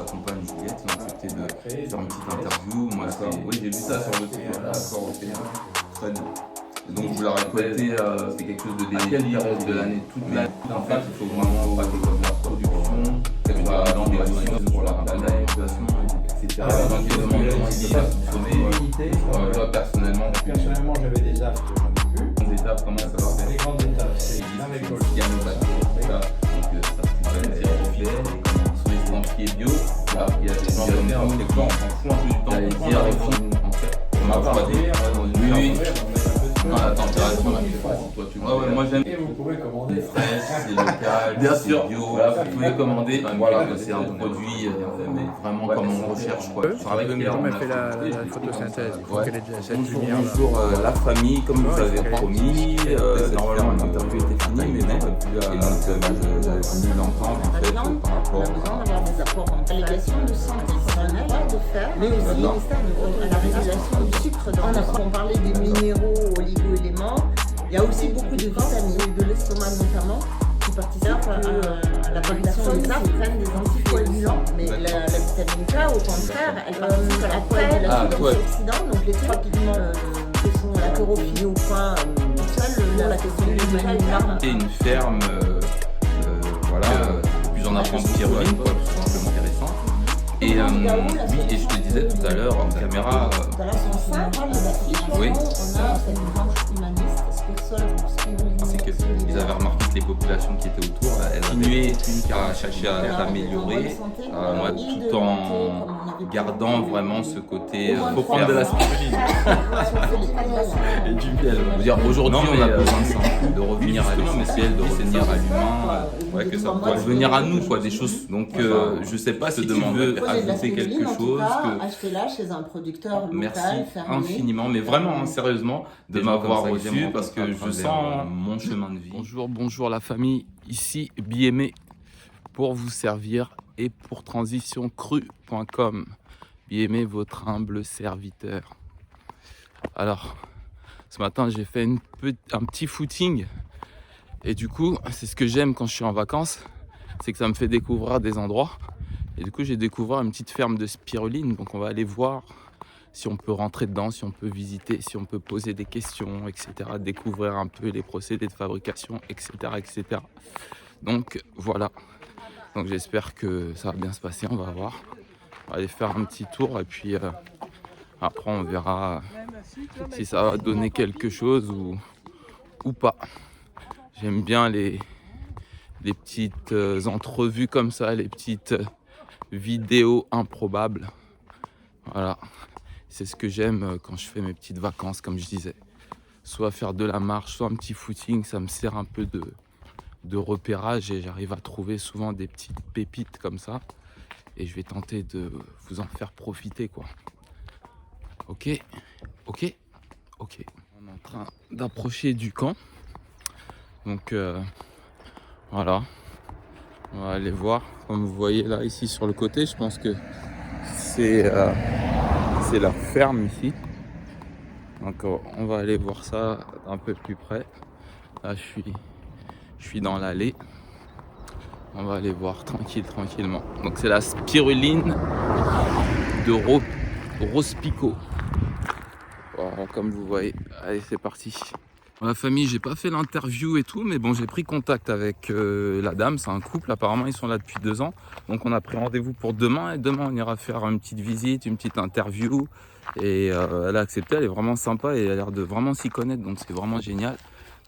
compagne Juliette, ils ont accepté de faire une petite interview. Moi, oui, j'ai vu ça sur le site. D'accord, ok. Très bien. Et donc, vous la récoltez, c'est quelque chose de dédié de l'année, toute l'année. En fait, il faut vraiment pas comme la production, qu'elle soit dans des conditions pour la manipulation, etc. Donc, ils demandent comment il va fonctionner. Toi, personnellement, j'avais des aftes, j'en ai plus. les étapes, comment ça va faire? Les grandes étapes, c'est la récolte. Il y a nos bâtiments, ça, donc ça c'est reflet, sous les estampillés bio. Là, il y a des gens comme ça, des fois on s'en fout un peu du temps. J'allais dire, en fait, on m'a refroidi dans une nuit. Non, la température, là, je sais pas si toi tu vois. Ouais, moi j'aime. Et vous pouvez commander. C'est local, Bien c'est sûr. bio, Voilà, vous pouvez commander. Voilà, C'est un produit mais vraiment comme on recherche. Quoi. C'est un peu mieux fait la photosynthèse. Il faut qu'elle ait cette Bonjour, lumière là. bonjour la famille, comme vous avez promis. Normalement, l'interview était finie, mais non. Et donc, j'avais voulu l'entendre en fait par rapport d'avoir des apports en allégation de santé personnelle, de fer, mais aussi à la régulation du sucre dans le sang. On parlait des minéraux, oligo-éléments. Il y a aussi beaucoup de vitamines, de l'estomac notamment, qui participent à l'apparition des arbres, prennent des anticoagulants. Mais la vitamine K, au contraire, elle participe à la coagulation des antioxydants. Donc les trois pigments que sont la chlorophylle au point, la question du mal. C'est une ferme, voilà, plus en apprendre pyroline, quoi, tout simplement intéressant. Et oui, et je te disais tout à l'heure en caméra. Oui. C'est qu'ils avaient remarqué que les populations qui étaient autour, elles continuaient à chercher à s'améliorer, tout en gardant vraiment ce côté. Faut prendre de la spiruline et du miel. Je veux dire, aujourd'hui, on a besoin de ça, de revenir à l'essentiel, de revenir à l'humain, que ça doit venir à nous, quoi, des choses. Donc, je sais pas si tu veux ajouter quelque chose. Achetez-la chez un producteur local, merci fermier. infiniment, mais vraiment, sérieusement, de m'avoir reçu parce que je sens mon chemin de vie. Bonjour la famille, ici BME pour vous servir et pour transitioncrue.com. BME, votre humble serviteur. Alors, ce matin, j'ai fait un petit footing et du coup, c'est ce que j'aime quand je suis en vacances, c'est que ça me fait découvrir des endroits. Et du coup, j'ai découvert une petite ferme de spiruline, donc on va aller voir si on peut rentrer dedans, si on peut visiter, si on peut poser des questions, etc. Découvrir un peu les procédés de fabrication, etc. etc. Donc voilà. Donc j'espère que ça va bien se passer, on va voir. On va aller faire un petit tour et puis après on verra si ça va donner quelque chose ou pas. J'aime bien les petites entrevues comme ça, les petites vidéos improbables. Voilà. C'est ce que j'aime quand je fais mes petites vacances, comme je disais. Soit faire de la marche, soit un petit footing, ça me sert un peu de repérage et j'arrive à trouver souvent des petites pépites comme ça. Et je vais tenter de vous en faire profiter, quoi. Ok. On est en train d'approcher du camp. Donc voilà. On va aller voir. Comme vous voyez là, ici sur le côté, je pense que c'est la ferme ici. Donc on va aller voir ça un peu plus près. Là je suis dans l'allée. On va aller voir tranquillement. Donc c'est la spiruline de Rospico. Voilà, comme vous voyez. Allez, c'est parti. La famille, j'ai pas fait l'interview et tout, mais bon, j'ai pris contact avec la dame, c'est un couple, apparemment ils sont là depuis 2 ans. Donc on a pris rendez-vous pour demain, et demain on ira faire une petite visite, une petite interview. Et elle a accepté, elle est vraiment sympa et elle a l'air de vraiment s'y connaître, donc c'est vraiment génial.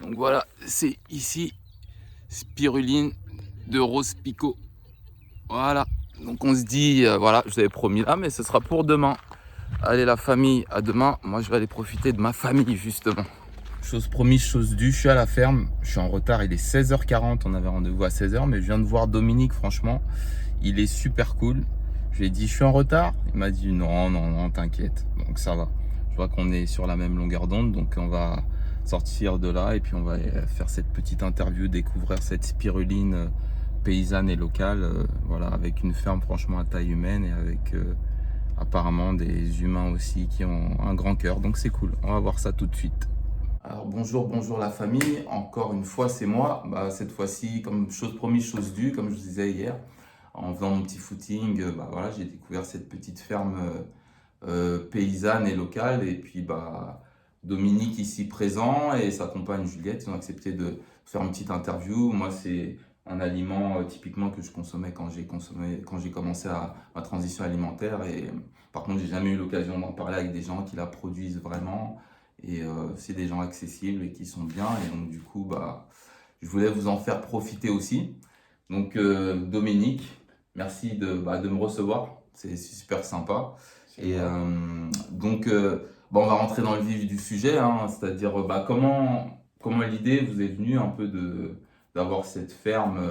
Donc voilà, c'est ici, spiruline de Rospico. Voilà, donc on se dit, voilà, je vous avais promis là, mais ce sera pour demain. Allez la famille, à demain, moi je vais aller profiter de ma famille justement. Chose promise, chose due, je suis à la ferme, je suis en retard, il est 16h40, on avait rendez-vous à 16h, mais je viens de voir Dominique, franchement, il est super cool. Je lui ai dit, je suis en retard, il m'a dit non, t'inquiète, donc ça va. Je vois qu'on est sur la même longueur d'onde, donc on va sortir de là et puis on va faire cette petite interview, découvrir cette spiruline paysanne et locale, voilà, avec une ferme franchement à taille humaine et avec apparemment des humains aussi qui ont un grand cœur, donc c'est cool, on va voir ça tout de suite. Alors bonjour la famille, encore une fois c'est moi, cette fois-ci comme chose promise, chose due, comme je vous disais hier. en faisant mon petit footing, bah, voilà, j'ai découvert cette petite ferme paysanne et locale. Et puis bah, Dominique ici présent et sa compagne Juliette, ils ont accepté de faire une petite interview. Moi, c'est un aliment typiquement que je consommais quand j'ai commencé ma transition alimentaire. Et par contre, j'ai jamais eu l'occasion d'en parler avec des gens qui la produisent vraiment. Et c'est des gens accessibles et qui sont bien. Et donc du coup, bah, je voulais vous en faire profiter aussi. Donc Dominique, merci de me recevoir. C'est super sympa. Et donc, bah, on va rentrer dans le vif du sujet, hein, c'est-à-dire bah, comment l'idée vous est venue un peu d'avoir cette ferme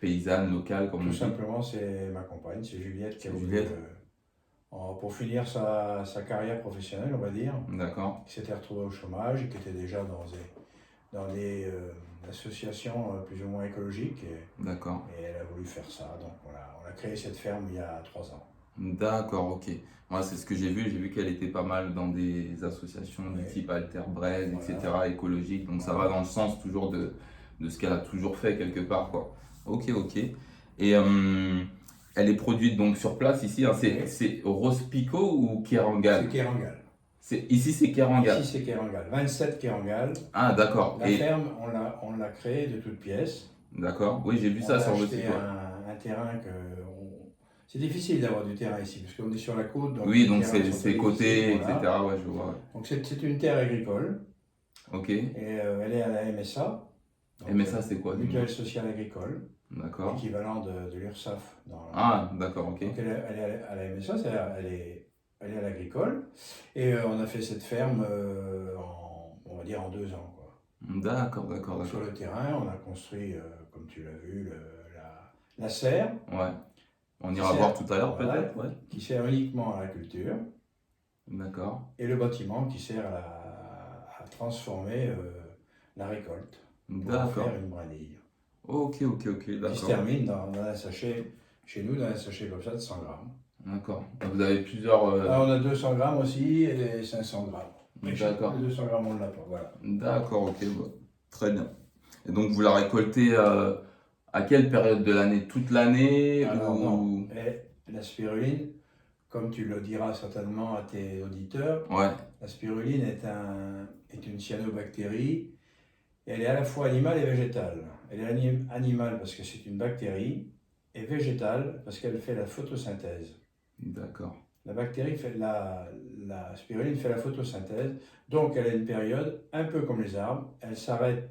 paysanne locale, comme on Tout dit. simplement, c'est ma compagne, c'est Juliette qui a voulu, Juliette. pour finir sa carrière professionnelle, on va dire, D'accord, qui s'était retrouvée au chômage et qui était déjà dans des associations plus ou moins écologiques. d'accord, Et elle a voulu faire ça. Donc on a créé cette ferme il y a 3 ans. d'accord, ok. Moi, c'est ce que j'ai vu qu'elle était pas mal dans des associations du Oui. type Alterbred, Voilà. etc., écologiques. Donc ça Voilà. va dans le sens toujours de ce qu'elle a toujours fait quelque part, quoi. Ok, ok. Et elle est produite donc sur place ici, hein, c'est Rospico ou C'est Kerangal? Kerangal. Ici c'est Kerangal. Ici c'est Kerangal. 27 Kerangal. Ah d'accord. La Et ferme, on l'a créée de toutes pièces. d'accord. Oui, j'ai vu On ça a sur le acheté site. Ouais. un terrain que... C'est difficile d'avoir du terrain ici, parce qu'on est sur la côte. Donc Oui, les donc terrains sont c'est tous côté, ici, voilà. etc. Ouais, je vois. Ouais. Donc c'est une terre agricole, Ok. et elle est à la MSA. Donc, MSA, c'est quoi? Mutuelle sociale agricole, D'accord. équivalent de l'URSSAF. Ah, d'accord, ok. Donc elle est à la MSA, c'est-à-dire elle est à l'agricole. Et on a fait cette ferme, on va dire, en 2 ans, quoi. D'accord, d'accord, Donc, sur d'accord. le terrain, on a construit, comme tu l'as vu, la serre, Ouais. On ira Serre. voir tout à l'heure Voilà. peut-être, ouais. qui sert uniquement à la culture, D'accord. et le bâtiment qui sert à transformer la récolte pour en D'accord. faire une brindille. Ok, ok, ok, Qui se d'accord. termine dans un sachet, chez nous, dans un sachet comme ça de 100 grammes. D'accord. Donc, vous avez plusieurs. Alors, on a 200 grammes aussi et 500 grammes. Mais D'accord. Les 200 grammes, on ne l'a pas. Voilà. D'accord, ok, bah, très bien. Et donc vous la récoltez à quelle période de l'année? Toute l'année Alors, ou... non. Et la spiruline, comme tu le diras certainement à tes auditeurs, Ouais, la spiruline est une cyanobactérie. Elle est à la fois animale et végétale. Elle est animale parce que c'est une bactérie, et végétale parce qu'elle fait la photosynthèse. d'accord. La bactérie la spiruline fait la photosynthèse, donc elle a une période un peu comme les arbres. Elle s'arrête,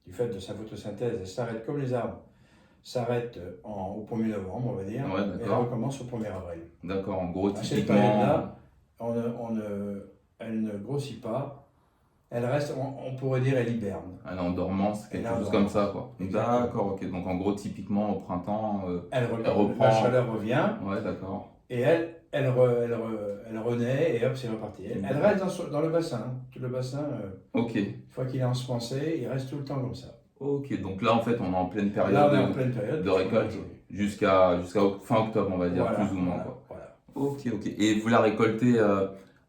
du fait de sa photosynthèse, elle s'arrête comme les arbres, s'arrête au 1er novembre, on va dire, Ouais, et elle d'accord. recommence au 1er avril. D'accord, en gros, À cette typiquement... période-là, elle ne grossit pas, elle reste, on pourrait dire, elle hiberne. Elle est en dormance, Elle quelque est en chose comme dormance. ça, quoi. Exactement. D'accord, ok. Donc en gros, typiquement au printemps... Elle reprend. La chaleur revient, Ouais, d'accord. et elle renaît, et hop, c'est reparti. Elle reste dans le bassin, hein. Tout le bassin, Ok, une fois qu'il est ensemencé, il reste tout le temps comme ça. ok. Donc là, en fait, on est en pleine période Là, on est en pleine période de récolte jusqu'à fin octobre, on va dire, Voilà, plus ou moins, voilà, quoi. voilà. Ok, ok. Et vous la récoltez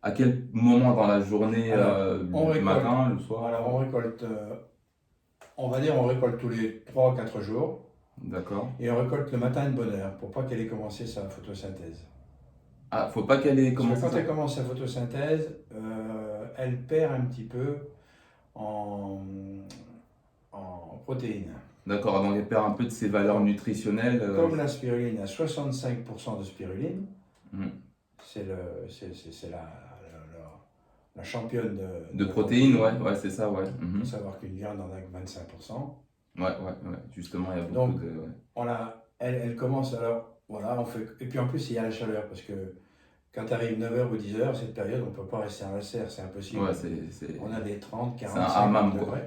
à quel moment dans la journée? Alors, on Le récolte. matin, le soir? Alors on récolte, on va dire, on récolte tous les 3 ou 4 jours, D'accord. et on récolte le matin de bonne heure, pour pas qu'elle ait commencé sa photosynthèse. Ah, faut pas qu'elle ait Parce que commencé quand ça. elle commence sa photosynthèse, elle perd un petit peu en protéines. D'accord, donc elle perd un peu de ses valeurs nutritionnelles. Comme la spiruline a 65% de spiruline, Mm. c'est la championne De protéines, ouais, c'est ça, ouais. Il Mhm. faut savoir qu'une viande en a que 25%. Ouais, justement, il y a beaucoup Donc, de. Ouais. Elle commence, alors, voilà, on fait... Et puis en plus, il y a la chaleur, parce que quand tu arrives 9h ou 10h, cette période, on ne peut pas rester en la serre, c'est impossible. Ouais, c'est... On a des 30, 40, un 50 hammam, degrés. quoi.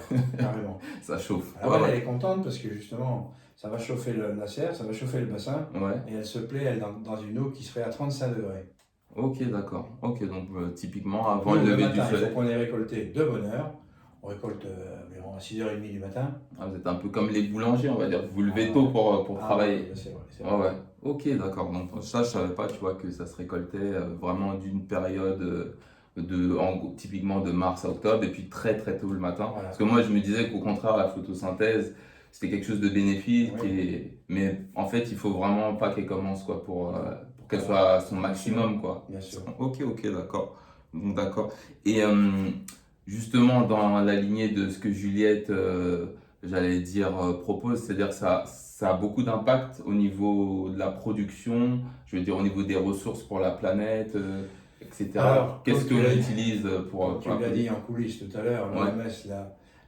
Voilà, carrément. Ça chauffe. Alors Ouais, elle est contente parce que justement, ça va chauffer la serre, ça va chauffer le bassin, ouais. et elle se plaît, elle, dans une eau qui serait à 35 degrés. Ok, d'accord. Ok, donc typiquement avant Nous, le le lever du matin, il faut soleil. qu'on ait récolté de bonne heure. On récolte environ à 6h30 du matin. Ah, vous êtes un peu comme les boulangers, on va dire. Vous levez Ah, tôt pour Ah, travailler. oui, c'est vrai, c'est Ouais, vrai. ouais. Ok, d'accord. Donc ça, je savais pas, tu vois, que ça se récoltait vraiment d'une période typiquement de mars à octobre, et puis très très tôt le matin. Voilà. Parce que moi, je me disais qu'au contraire, la photosynthèse, c'était quelque chose de bénéfique. Oui. Mais en fait, il faut vraiment pas qu'elle commence quoi, pour qu'elle soit à son maximum. Quoi. Bien sûr. Ok, d'accord. Donc, d'accord. Et justement, dans la lignée de ce que Juliette, j'allais dire, propose, c'est-à-dire que ça a beaucoup d'impact au niveau de la production, je veux dire au niveau des ressources pour la planète, etc. Alors, Qu'est-ce comme qu'on tu l'as dit- utilise pour Comme tu l'as dit en coulisses tout à l'heure, Ouais. l'OMS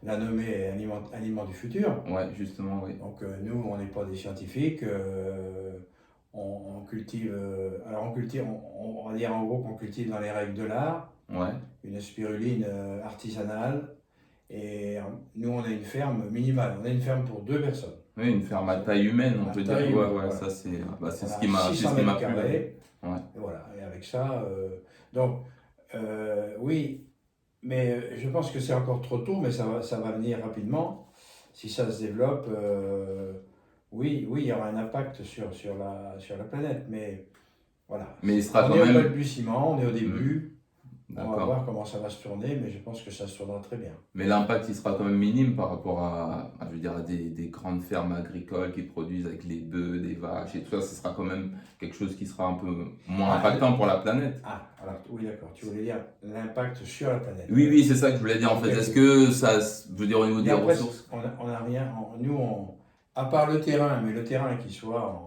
l'a nommé aliment du futur. Ouais, justement, oui. Donc nous, on n'est pas des scientifiques. On cultive, alors on va dire en gros qu'on cultive dans les règles de l'art Ouais, une spiruline artisanale. Et nous, on a une ferme minimale. On a une ferme pour 2 personnes. oui, une ferme à taille humaine, on À peut taille dire. Ouais, humaine, ouais, voilà. ça c'est c'est On ce a qui m'a 600 plu. mètres carrés. Ouais. Et voilà. Et avec ça, donc oui, mais je pense que c'est encore trop tôt, mais ça va venir rapidement. Si ça se développe, oui, il y aura un impact sur la planète. Mais voilà. Mais il sera On quand est au même. balbutiement, on est au début. On va D'accord. voir comment ça va se tourner, mais je pense que ça se tournera très bien. Mais l'impact, il sera quand même minime par rapport je veux dire, à des grandes fermes agricoles qui produisent avec les bœufs, des vaches et tout ça. Ce sera quand même quelque chose qui sera un peu moins impactant pour la planète. Ah, alors oui, d'accord. Tu voulais dire l'impact sur la planète. Oui, c'est ça que je voulais dire en fait. Ok. Est-ce que ça, je veux dire, au niveau des Et après, ressources? on n'a rien. À part le terrain, mais le terrain qu'il soit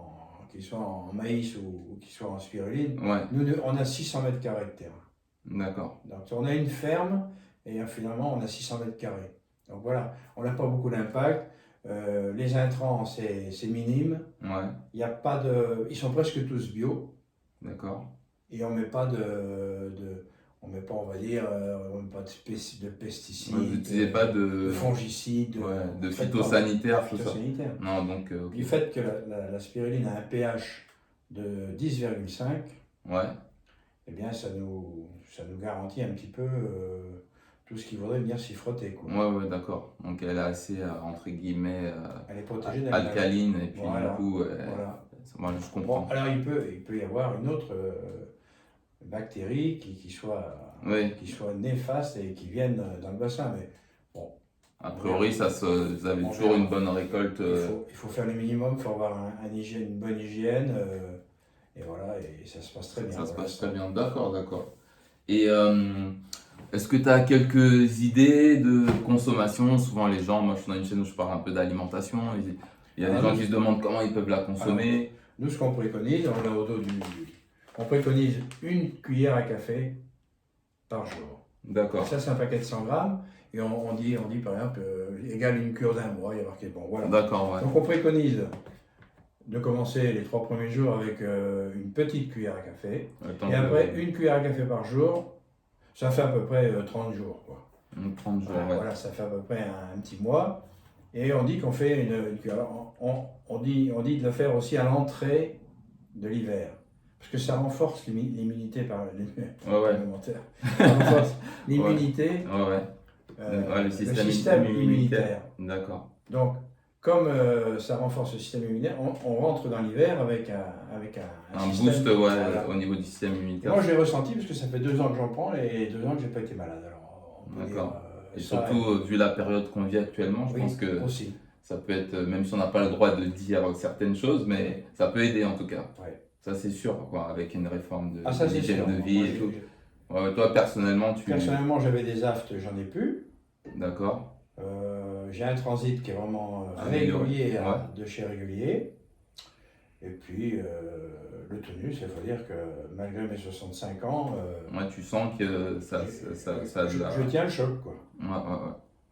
en maïs ou qu'il soit en spiruline, Ouais, nous, on a 600 mètres carrés de terrain. d'accord. Donc on a une ferme et finalement on a 600 mètres carrés. Donc voilà, on n'a pas beaucoup d'impact. Les intrants, c'est minime. Ouais, Il y a pas de, ils sont presque tous bio d'accord. et on met pas on met pas, on va dire, on met pas de pesticides, Vous n'utilisez pas de de fongicides, de on traite phytosanitaire, pas. tout ça? Phytosanitaire. Non, donc, ok. Du fait que la spiruline a un pH de 10,5, Ouais, eh bien ça nous garantit un petit peu tout ce qui voudrait venir s'y frotter, quoi. ouais, d'accord. Donc elle est assez, entre guillemets, Elle est protégée d'un alcaline et puis Voilà, du coup, voilà. moi je Bon, comprends. alors il peut y avoir une autre bactérie qui soit Oui, néfaste et qui vienne dans le bassin, mais a priori, vous avez On toujours verra. une bonne récolte. il faut faire le minimum, il faut avoir une bonne hygiène, et voilà, et ça se passe très bien. Ça se Voilà. passe très bien. D'accord. Et est-ce que tu as quelques idées de consommation? Souvent, les gens, moi je suis dans une chaîne où je parle un peu d'alimentation. Il y a des gens qui se demandent comment ils peuvent la consommer. Nous, ce qu'on préconise, on l'a au dos on préconise une cuillère à café par jour. D'accord. Ça, c'est un paquet de 100 grammes. Et on dit par exemple, égale une cure d'un mois, il y a marqué, bon, voilà. D'accord, ouais. Donc on préconise de commencer les 3 premiers jours avec une petite cuillère à café. Attends, Et après, une cuillère à café par jour, ça fait à peu près 30 jours, quoi. 30 jours, ouais. Voilà, ça fait à peu près un petit mois. Et on dit qu'on fait une cuillère. Alors, on dit de le faire aussi à l'entrée de l'hiver. Parce que ça renforce l'immunité parlementaire. Ça renforce l'immunité. Ouais, le système immunitaire. D'accord. Donc, comme ça renforce le système immunitaire, on rentre dans l'hiver avec un système, boost, ouais, voilà. au niveau du système immunitaire. Moi, j'ai ressenti, parce que ça fait 2 ans que j'en prends et 2 ans que j'ai pas été malade. Alors, on peut D'accord. dire, Et ça, surtout, vu la période qu'on vit actuellement, je oui, pense que aussi. ça peut être, même si on n'a pas le droit de dire certaines choses, mais ça peut aider en tout cas. Ouais. Ça, c'est sûr, quoi, avec une réforme de Ça, c'est l'hygiène sûr. de vie Moi, et tout. Ouais, toi, personnellement, Personnellement, j'avais des aftes, j'en ai plus. D'accord. J'ai un transit qui est vraiment Amélioré, régulier, ouais. de chez régulier. Et puis, le tonus, il faut dire que malgré mes 65 ans, Ouais, tu sens que ça je tiens le choc, quoi.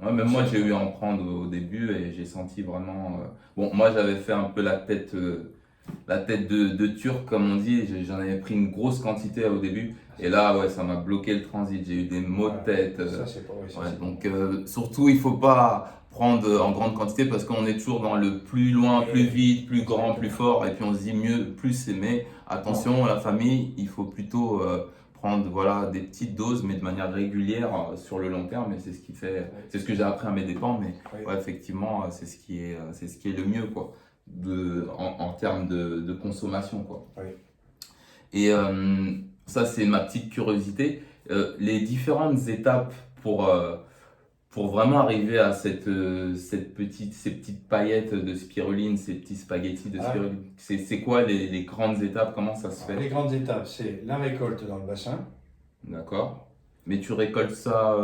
Ouais, même moi, j'ai eu à en prendre au début et j'ai senti vraiment. Bon, moi, j'avais fait un peu la tête de turc, comme on dit. J'en avais pris une grosse quantité au début. Et là, ouais, ça m'a bloqué le transit. J'ai eu des maux de tête. Ça, c'est pas vrai. Ouais, donc, surtout, il faut pas prendre en grande quantité parce qu'on est toujours dans le plus loin, plus vite, plus grand, plus fort. Et puis, on se dit mieux, plus c'est. Mais attention, la famille, il faut plutôt prendre voilà, des petites doses, mais de manière régulière sur le long terme. Et c'est ce qui fait. C'est ce que j'ai appris à mes dépens. Mais ouais, effectivement, c'est ce qui est le mieux, quoi, en termes de consommation, quoi. Oui. Et ça, c'est ma petite curiosité. Les différentes étapes pour pour vraiment arriver à ces petites paillettes de spiruline, ces petits spaghettis de spiruline, c'est quoi les grandes étapes? Comment ça se fait? Les grandes étapes, c'est la récolte dans le bassin. D'accord. Mais tu récoltes ça,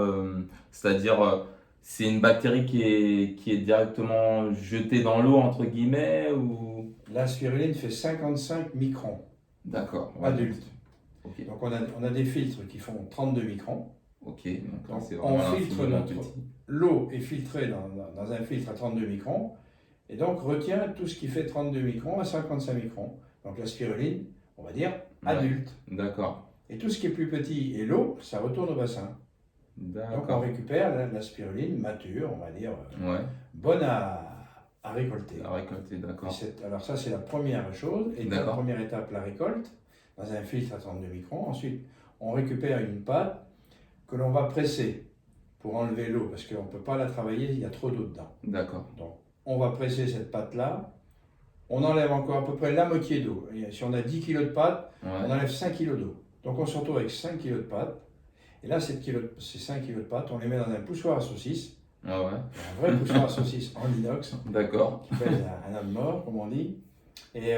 c'est-à-dire, c'est une bactérie qui est directement jetée dans l'eau, entre guillemets, ou... La spiruline fait 55 microns D'accord. Ouais. adultes. Ok. Donc on a des filtres qui font 32 microns. Ok. Donc, là, Donc, c'est on vraiment filtre infiniment notre... petit. L'eau est filtrée dans un filtre à 32 microns et donc retient tout ce qui fait 32 microns à 55 microns. Donc la spiruline, on va dire adulte. D'accord. Et tout ce qui est plus petit et l'eau, ça retourne au bassin. Donc on D'accord. récupère la spiruline mature, on va dire, Ouais. bonne à récolter. À récolter, d'accord. Alors ça, c'est la première chose. Et la D'accord. première étape, la récolte, dans un filtre à 32 microns. Ensuite, on récupère une pâte que l'on va presser pour enlever l'eau, parce qu'on ne peut pas la travailler, il y a trop d'eau dedans. D'accord. Donc, on va presser cette pâte-là. On enlève encore à peu près la moitié d'eau. Et si on a 10 kg de pâte, on Ouais. enlève 5 kg d'eau. Donc, on se retrouve avec 5 kg de pâte. Et là, ces 5 kg de pâte, on les met dans un poussoir à saucisse. Ah ouais. Un vrai poussoir à saucisse en inox, D'accord. qui pèse un homme mort, comme on dit. Et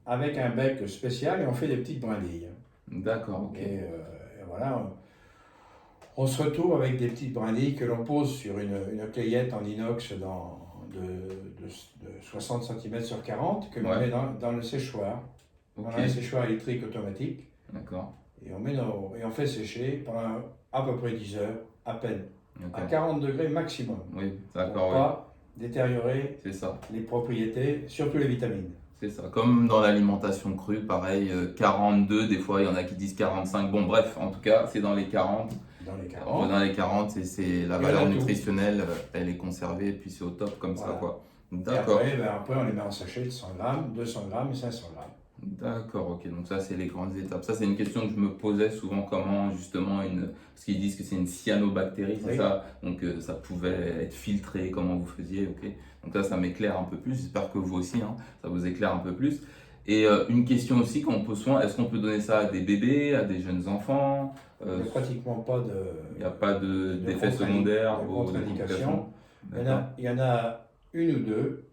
avec un bec spécial, et on fait des petites brindilles. D'accord, ok. Et voilà, on se retrouve avec des petites brindilles que l'on pose sur une clayette en inox de 60 cm sur 40, que l'on Ouais. met dans le séchoir. Ok. On a un séchoir électrique automatique, D'accord. et on fait sécher pendant à peu près 10 heures, à peine, à D'accord. 40 degrés maximum, Oui, pour d'accord, oui. pas détériorer C'est ça. les propriétés, surtout les vitamines. C'est ça. Comme dans l'alimentation crue, pareil, 42, des fois il y en a qui disent 45. Bon, bref, en tout cas, c'est dans les 40. Dans les On 40. va dans les 40 et c'est la Et valeur on a tout. nutritionnelle, elle est conservée et puis c'est au top comme ça, Voilà. quoi. Et D'accord. après, on les met en sachet de 100 grammes, 200 grammes et 500 grammes. D'accord, ok. Donc ça, c'est les grandes étapes. Ça, c'est une question que je me posais souvent, comment justement parce qu'ils disent que c'est une cyanobactérie, c'est Oui. ça? Donc ça pouvait être filtré, comment vous faisiez, ok. Donc ça m'éclaire un peu plus. J'espère que vous aussi, hein, ça vous éclaire un peu plus. Et une question aussi qu'on pose souvent, est-ce qu'on peut donner ça à des bébés, à des jeunes enfants? Il n'y a pratiquement pas Il n'y a pas d'effets contre-indi- secondaires de ou de contre-indications. complications? Il y en a une ou deux.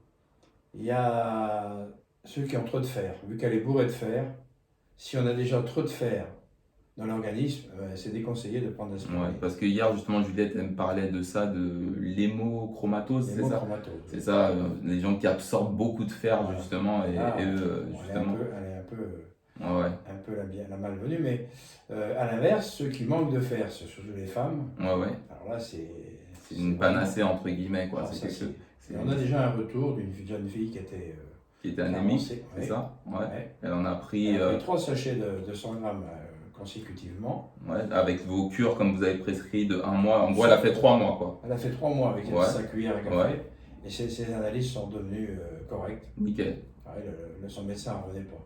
Il y a ceux qui ont trop de fer. Vu qu'elle est bourrée de fer, si on a déjà trop de fer dans l'organisme, c'est déconseillé de prendre la Ouais, spiruline. parce que hier justement Juliette elle me parlait de ça, de l'hémochromatose, c'est ça? L'hémochromatose. C'est ça, les gens qui absorbent beaucoup de fer Voilà. justement et Là, eux bon, justement. elle est Ouais, un peu la malvenue, mais à l'inverse, ceux qui manquent de fer, c'est surtout les femmes. ouais. Alors là, c'est une panacée entre guillemets quoi. Ah, C'est ça, quelque chose. Et on a déjà un retour d'une jeune fille qui était Qui était anémique, avancée. c'est Ouais. ça? Ouais. Ouais. Elle en a pris Elle a pris 3 sachets de 100 grammes consécutivement. ouais, avec vos cures comme vous avez prescrit de 1 mois. En gros, elle a fait 3 mois quoi. Elle a fait 3 mois avec Ouais. sa cuillère à café. Ouais. Et ses analyses sont devenues correctes. Nickel. Ouais, son médecin n'en revenait pas.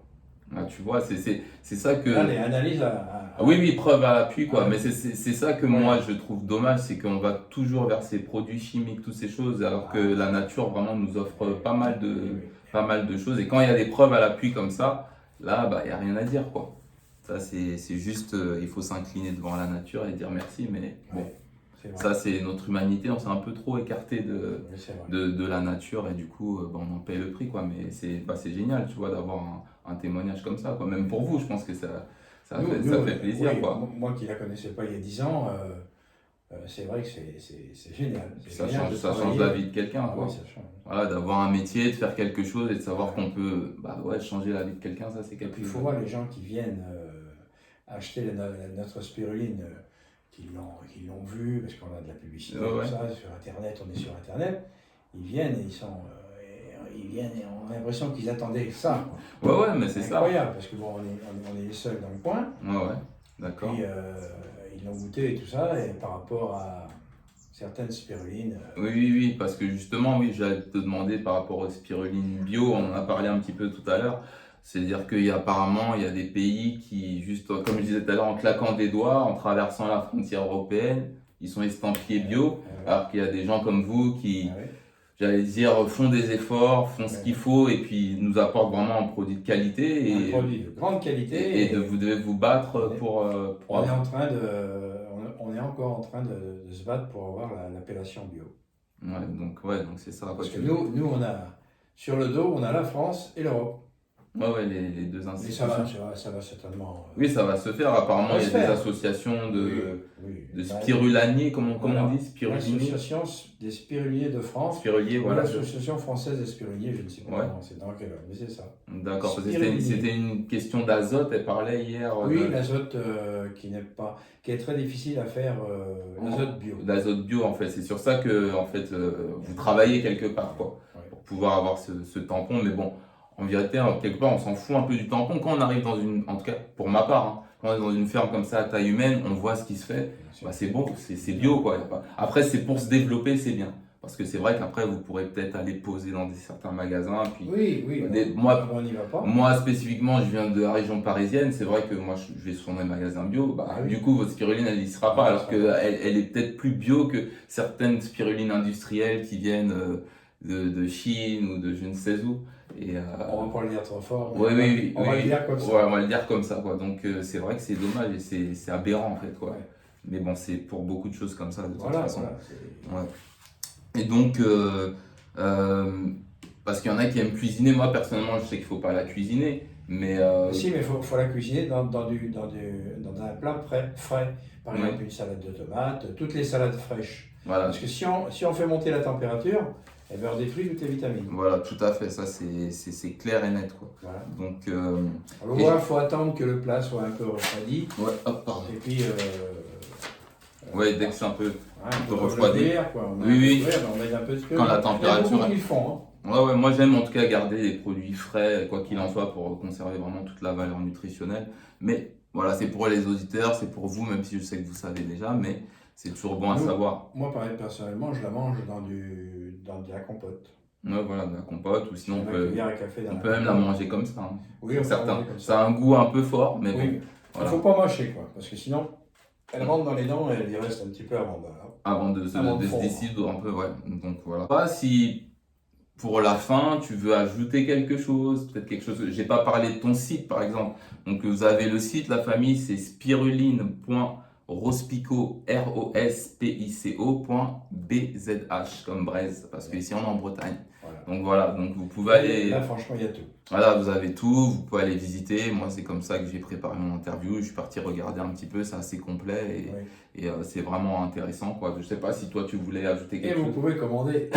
Ah, tu vois, c'est ça que. Là, les analyses Ah oui, preuve à l'appui, quoi. Ah, Mais c'est ça que ouais. moi je trouve dommage, c'est qu'on va toujours vers ces produits chimiques, toutes ces choses, alors que la nature vraiment nous offre pas mal de choses. Et quand il y a des preuves à l'appui comme ça, là, bah, il n'y a rien à dire, quoi. Ça, c'est juste, il faut s'incliner devant la nature et dire merci, mais bon, Ouais, c'est vrai. ça, c'est notre humanité, on s'est un peu trop écarté Oui, c'est vrai. de la nature et du coup, bah, on en paye le prix, quoi. Mais c'est génial, tu vois, d'avoir un témoignage comme ça, quoi. Même pour vous, je pense que ça fait plaisir, oui, quoi. Moi qui ne la connaissais pas il y a 10 ans, c'est vrai que c'est génial. C'est Ça génial change, de ça change travailler. la vie de quelqu'un, Ah quoi. oui, ça change. Voilà, d'avoir un métier, de faire quelque chose et de savoir qu'on peut bah, ouais, changer la vie de quelqu'un, ça c'est Et quelque puis il chose. faut voir les gens qui viennent acheter notre spiruline, qui l'ont vu, parce qu'on a de la publicité, Ouais, ouais. tout ça, sur Internet, on est sur Internet, ils viennent et ils viennent et on a l'impression qu'ils attendaient ça. Quoi. Ouais, mais c'est ça. Incroyable, parce que bon, on est les seuls dans le coin, Ouais, d'accord. puis ils l'ont goûté et tout ça, et par rapport à certaines spirulines, Oui, parce que justement, oui, j'allais te demander par rapport aux spirulines bio, on en a parlé un petit peu tout à l'heure. C'est-à-dire qu'apparemment, il y a des pays qui, juste comme je disais tout à l'heure, en claquant des doigts, en traversant la frontière européenne, ils sont estampillés bio, alors qu'il y a des gens comme vous qui, ah ouais. j'allais dire, font des efforts, font ce qu'il faut et puis nous apportent vraiment un produit de qualité. Un produit de grande qualité. Et vous devez vous battre pour on est en train on est encore en train de se battre pour avoir l'appellation bio. Donc c'est ça. Parce que nous, on a, sur le dos, on a la France et l'Europe. Ouais, les deux Mais institutions. ça va certainement. Oui, ça va se faire. Apparemment, il y a des associations de spirulaniers, comment on dit, spiruliniers. L'association des spiruliers de France. Spiruliers, voilà. L'association française des spiruliers, je ne sais pas c'est dans quel ordre, mais c'est ça. D'accord, parce que c'était une question d'azote, elle parlait hier. Oui, l'azote qui est très difficile à faire, l'azote bio. L'azote bio, en fait, c'est sur ça que vous travaillez quelque part, quoi, pour pouvoir avoir ce tampon, mais bon. En vérité, quelque part, on s'en fout un peu du tampon. Quand on arrive en tout cas pour ma part, quand on est dans une ferme comme ça à taille humaine, on voit ce qui se fait. C'est bon, c'est bio, quoi. Après, c'est pour se développer, c'est bien. Parce que c'est vrai qu'après, vous pourrez peut-être aller poser dans certains magasins. Puis, moi, on n'y va pas. Moi, spécifiquement, je viens de la région parisienne. C'est vrai que moi, je vais sur des magasins bio. Du coup, votre spiruline, elle n'y sera pas. Alors qu'elle est peut-être plus bio que certaines spirulines industrielles qui viennent de Chine ou de je ne sais où. On va pas le dire trop fort. Oui. On va le dire comme ça. Ouais, on va le dire comme ça, quoi. Donc c'est vrai que c'est dommage et c'est aberrant en fait, quoi. Ouais. Mais bon, c'est pour beaucoup de choses comme ça de toute façon. Et donc, parce qu'il y en a qui aiment cuisiner. Moi personnellement, je sais qu'il faut pas la cuisiner, mais si, mais faut la cuisiner dans un plat frais. Par exemple, une salade de tomates, toutes les salades fraîches. Voilà. Parce que si on fait monter la température, elle va détruire toutes les vitamines. Voilà, tout à fait, ça c'est clair et net, quoi. Voilà. Donc, il faut attendre que le plat soit un peu refroidi. Ouais, hop, pardon. Et puis, dès que c'est un peu refroidi. On met un peu de quand la température. Ils font. Ouais, moi j'aime en tout cas garder des produits frais, quoi qu'il en soit, pour conserver vraiment toute la valeur nutritionnelle. Mais voilà, c'est pour les auditeurs, c'est pour vous, même si je sais que vous savez déjà, mais c'est toujours bon à savoir. Moi, pareil, personnellement, je la mange dans de la compote. Ouais, voilà, de la compote, ou sinon on peut même la manger comme ça. Oui, certains. Ça a un goût un peu fort, mais bon. Il ne faut pas mâcher, quoi, parce que sinon, elle rentre dans les dents et elle y reste un petit peu avant de se décider un peu, ouais. Donc voilà. Pas si pour la fin, tu veux ajouter quelque chose, peut-être quelque chose. J'ai pas parlé de ton site, par exemple. Donc vous avez le site, la famille, c'est spiruline.rospico, rospico.bzh, comme Braise, parce qu'ici on est en Bretagne. Voilà. Donc voilà, donc vous pouvez aller. Là, franchement, il y a tout. Voilà, vous avez tout, vous pouvez aller visiter. Moi, c'est comme ça que j'ai préparé mon interview. Je suis parti regarder un petit peu, c'est assez complet et c'est vraiment intéressant, quoi. Je sais pas si toi tu voulais ajouter quelque chose. Et vous pouvez commander.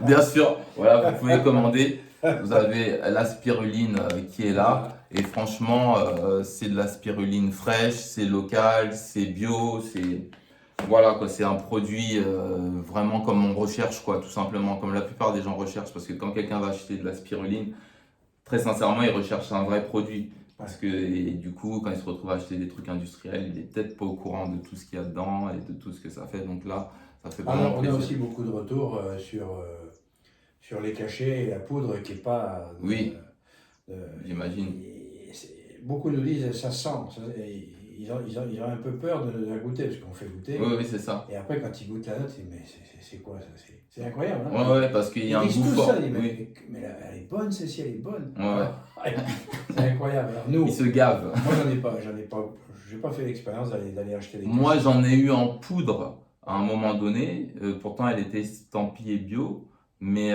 Bien sûr, voilà, vous pouvez commander. Vous avez la spiruline qui est là. Et franchement, c'est de la spiruline fraîche, c'est local, c'est bio, voilà, quoi, c'est un produit vraiment comme on recherche, quoi, tout simplement, comme la plupart des gens recherchent, parce que quand quelqu'un va acheter de la spiruline, très sincèrement, il recherche un vrai produit. Parce que du coup, quand il se retrouve à acheter des trucs industriels, il est peut-être pas au courant de tout ce qu'il y a dedans et de tout ce que ça fait. Donc là, ça fait vraiment plaisir. On a aussi beaucoup de retours sur les cachets et la poudre qui n'est pas... j'imagine. Beaucoup nous disent, ça sent. Ils ont un peu peur de la goûter, parce qu'on fait goûter. Oui, c'est ça. Et après, quand ils goûtent la note, mais c'est quoi ça? C'est incroyable. Hein, ouais, parce qu'il y a un goût fort. Ça, mais elle est bonne, celle-ci, elle est bonne. Ouais. C'est incroyable. Alors, nous, ils se gavent. Moi, j'ai pas fait l'expérience d'aller acheter des Moi, j'en ai eu en poudre à un moment donné. Pourtant, elle était estampillée bio. Mais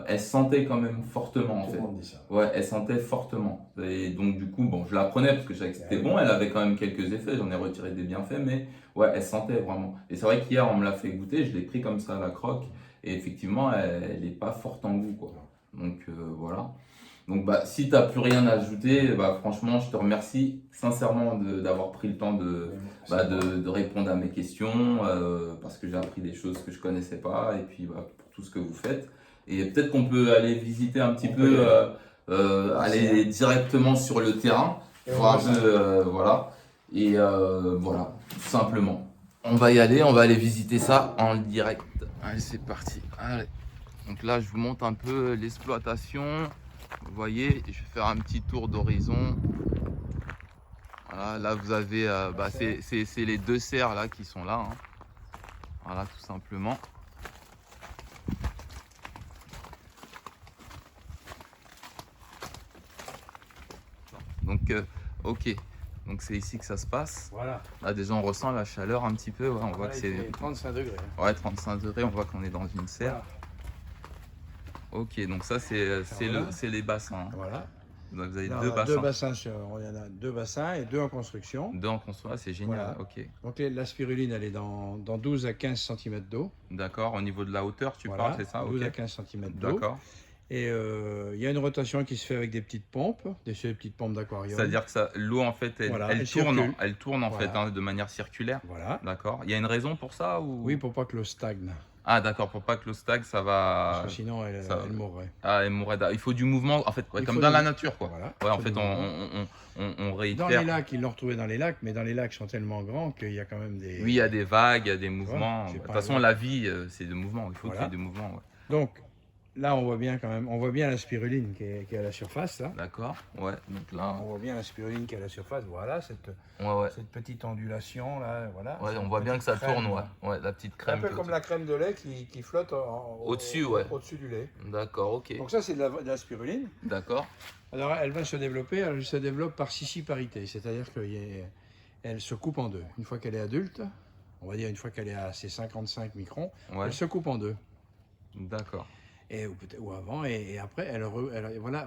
elle sentait quand même fortement, en fait. Tout le monde dit ça. Ouais, elle sentait fortement. Et donc, du coup, bon, je la prenais parce que je savais que c'était bon. Elle avait quand même quelques effets. J'en ai retiré des bienfaits, mais ouais, elle sentait vraiment. Et c'est vrai qu'hier, on me l'a fait goûter. Je l'ai pris comme ça à la croque. Et effectivement, elle n'est pas forte en goût, quoi. Donc, voilà. Donc, si tu n'as plus rien à ajouter, franchement, je te remercie sincèrement d'avoir pris le temps de répondre à mes questions parce que j'ai appris des choses que je ne connaissais pas. Et puis, pour tout ce que vous faites. Et peut-être qu'on peut aller visiter un petit peu, aller directement sur le terrain, voir un peu, voilà. Et voilà, tout simplement. On va y aller, on va aller visiter ça en direct. Allez, c'est parti. Allez. Donc là, je vous montre un peu l'exploitation. Vous voyez, je vais faire un petit tour d'horizon. Voilà, là, vous avez, c'est les 2 cerfs là qui sont là. Hein. Voilà, tout simplement. Donc, ok. Donc c'est ici que ça se passe. Voilà. Là déjà on ressent la chaleur un petit peu. Ouais, on voit Voilà, que il c'est fait 35 degrés. ouais, 35 degrés. On voit qu'on est dans une serre. Voilà. Ok, donc ça c'est Voilà. les bassins. Hein. Voilà. Donc vous avez Là, deux on a bassins. deux bassins il y en a deux bassins et deux en construction. Deux en construction, c'est génial. Voilà. Ok. Donc la spiruline, elle est dans 12 à 15 cm d'eau. D'accord. Au niveau de la hauteur, tu Voilà, parles, c'est ça? 12 à Ok. 15 cm d'eau. D'accord. Et il y a une rotation qui se fait avec des petites pompes, des petites pompes d'aquarium. C'est-à-dire que ça, l'eau en fait, Voilà, elle tourne, circule. elle tourne en Voilà. fait hein, de manière circulaire. Voilà. D'accord. Il y a une raison pour ça ou? Oui, pour pas que l'eau stagne. Ah d'accord, pour pas que l'eau stagne, ça va. Parce que sinon, elle mourrait. Ah, elle mourrait. Il faut du mouvement, en fait, ouais, Il comme faut dans du- la nature, quoi. Voilà. Ouais, en Il faut fait, du on réitère. Dans les lacs, ils l'ont retrouvé dans les lacs, mais dans les lacs sont tellement grands qu'il y a quand même des. Oui, il y a des vagues, il y a des mouvements. c'est De pas toute façon, grave. la vie, c'est de mouvement. Il faut qu'il y ait Voilà. de mouvement. Ouais. Donc là, on voit bien quand même, on voit bien la spiruline qui est à la surface là. D'accord. Ouais. Donc là, On voit bien la spiruline qui est à la surface. Voilà, cette ouais. petite ondulation là, voilà. Ouais, Cette on voit bien que ça petite crème, tourne, ouais. là. Ouais, la petite C'est un crème. peu comme la crème de lait qui flotte Au-dessus, ouais. au-dessus du lait. D'accord, ok. Donc ça, c'est de la spiruline. D'accord. Alors, elle va se développer, elle se développe par scissiparité, c'est-à-dire qu'elle se coupe en deux. Une fois qu'elle est adulte, on va dire une fois qu'elle est à ses 55 microns, Ouais. elle se coupe en deux. D'accord. Ou avant, et après,